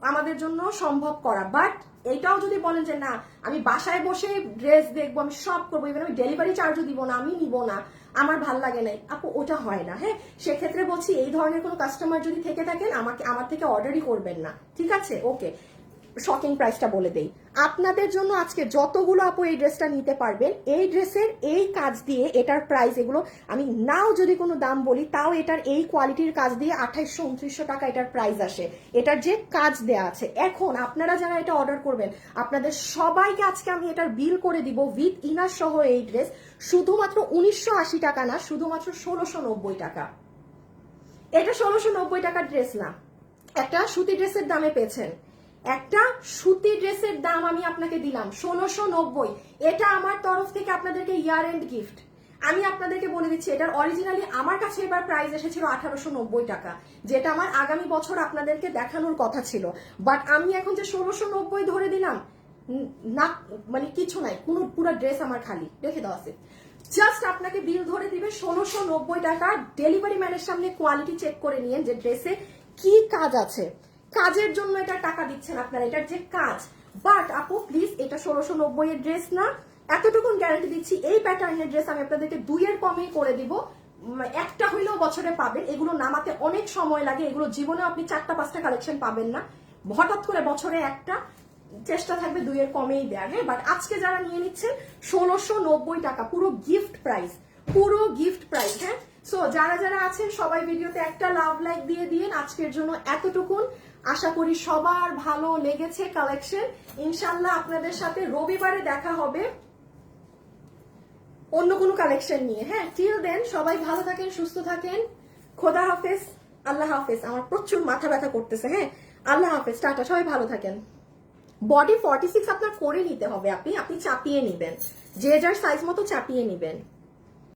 S1: আমাদের জন্য সম্ভব করা। বাট এইটাও যদি বলেন যে না আমি বাসায় বসে ড্রেস দেখবো, আমি সব করবো, এবার আমি ডেলিভারি চার্জও দিব না, আমি নিব না, আমার ভাল লাগে নাই, আপু ওটা হয় না। হ্যাঁ, সেক্ষেত্রে বলছি এই ধরনের কোনো কাস্টমার যদি থেকে থাকেন, আমার থেকে অর্ডারই করবেন না, ঠিক আছে। ওকে, শকিং প্রাইসটা বলে দেই আপনাদের জন্য। আজকে যতগুলো আপু এই ড্রেসটা নিতে পারবেন, এই ড্রেসের এই কাজ দিয়ে এটার প্রাইস, এগুলো আমি নাও যদি কোনো দাম বলি, তাও এটার এই কোয়ালিটির কাজ দিয়ে 2800-2900 টাকা এটার প্রাইস আসে, এটার যে কাজ দেয়া আছে। এখন আপনারা যারা এটা অর্ডার করবেন, আপনাদের সবাইকে আজকে আমি এটার বিল করে দিব উইথ ইনার সহ। এই ড্রেস শুধুমাত্র 1980 টাকা না, শুধুমাত্র 1690 টাকা। এটা 1690 টাকার ড্রেস না, একটা সুতি ড্রেসের দামে পেয়েছেন। একটা সুতি ড্রেসের দাম আমি আপনাকে দিলাম 1690। এটা আমার তরফ থেকে আপনাদেরকে ইয়ার এন্ড গিফট। আমি আপনাদেরকে বলে দিচ্ছি, এটার অরিজিনালি আমার কাছে এবার প্রাইস এসেছিল 1890 টাকা, যেটা আমার আগামী বছর আপনাদেরকে দেখানোর কথা ছিল। বাট আমি এখন যে 1690 ধরে দিলাম না, মানে কিছু নাই, পুরো ড্রেস আমার খালি রেখে দেওয়া আছে। জাস্ট আপনাকে বিল ধরে দিবে 1690 টাকা। ডেলিভারি ম্যানের সামনে কোয়ালিটি চেক করে নিয়েন যে ড্রেসে কি কাজ আছে, কাজের জন্য এটা টাকা দিচ্ছেন আপনারা, এটার যে কাজ। বাট আপু প্লিজ, এটা 1690 এর ড্রেস না, এতটুকুন গ্যারান্টি দিচ্ছি। এই প্যাটার্নের ড্রেস আমি আপনাদেরকে 2 এর কমেই করে দিব, একটা হইলেও বছরে পাবেন। এগুলো নামাতে অনেক সময় লাগে, এগুলো জীবনে আপনি 4টা-5টা কালেকশন পাবেন না, হঠাৎ করে বছরে একটা, চেষ্টা থাকবে 2 এর কমেই দেওয়ার। হ্যাঁ, বাট আজকে যারা নিয়ে নিচ্ছেন 1690 টাকা, পুরো গিফট প্রাইস, পুরো গিফট প্রাইস। হ্যাঁ, সো যারা যারা আছেন সবাই ভিডিওতে একটা লাভ লাইক দিয়ে দিন। আজকের জন্য এতটুকুন, আশা করি সবার ভালো লেগেছে কালেকশন। ইনশাল্লাহ আপনাদের সাথে রবিবারে দেখা হবে অন্য কোনো কালেকশন নিয়ে। হ্যাঁ, টিল দেন সবাই ভালো থাকেন, সুস্থ থাকেন। খোদা হাফেজ, আল্লাহ হাফেজ। আমার প্রচুর মাথা ব্যথা করতেছে। হ্যাঁ, আল্লাহ হাফেজ, টাটা, সবাই ভালো থাকেন। বডি 46 আপনার করে নিতে হবে, আপনি চাপিয়ে নিবেন, যে যার সাইজ মতো চাপিয়ে নিবেন।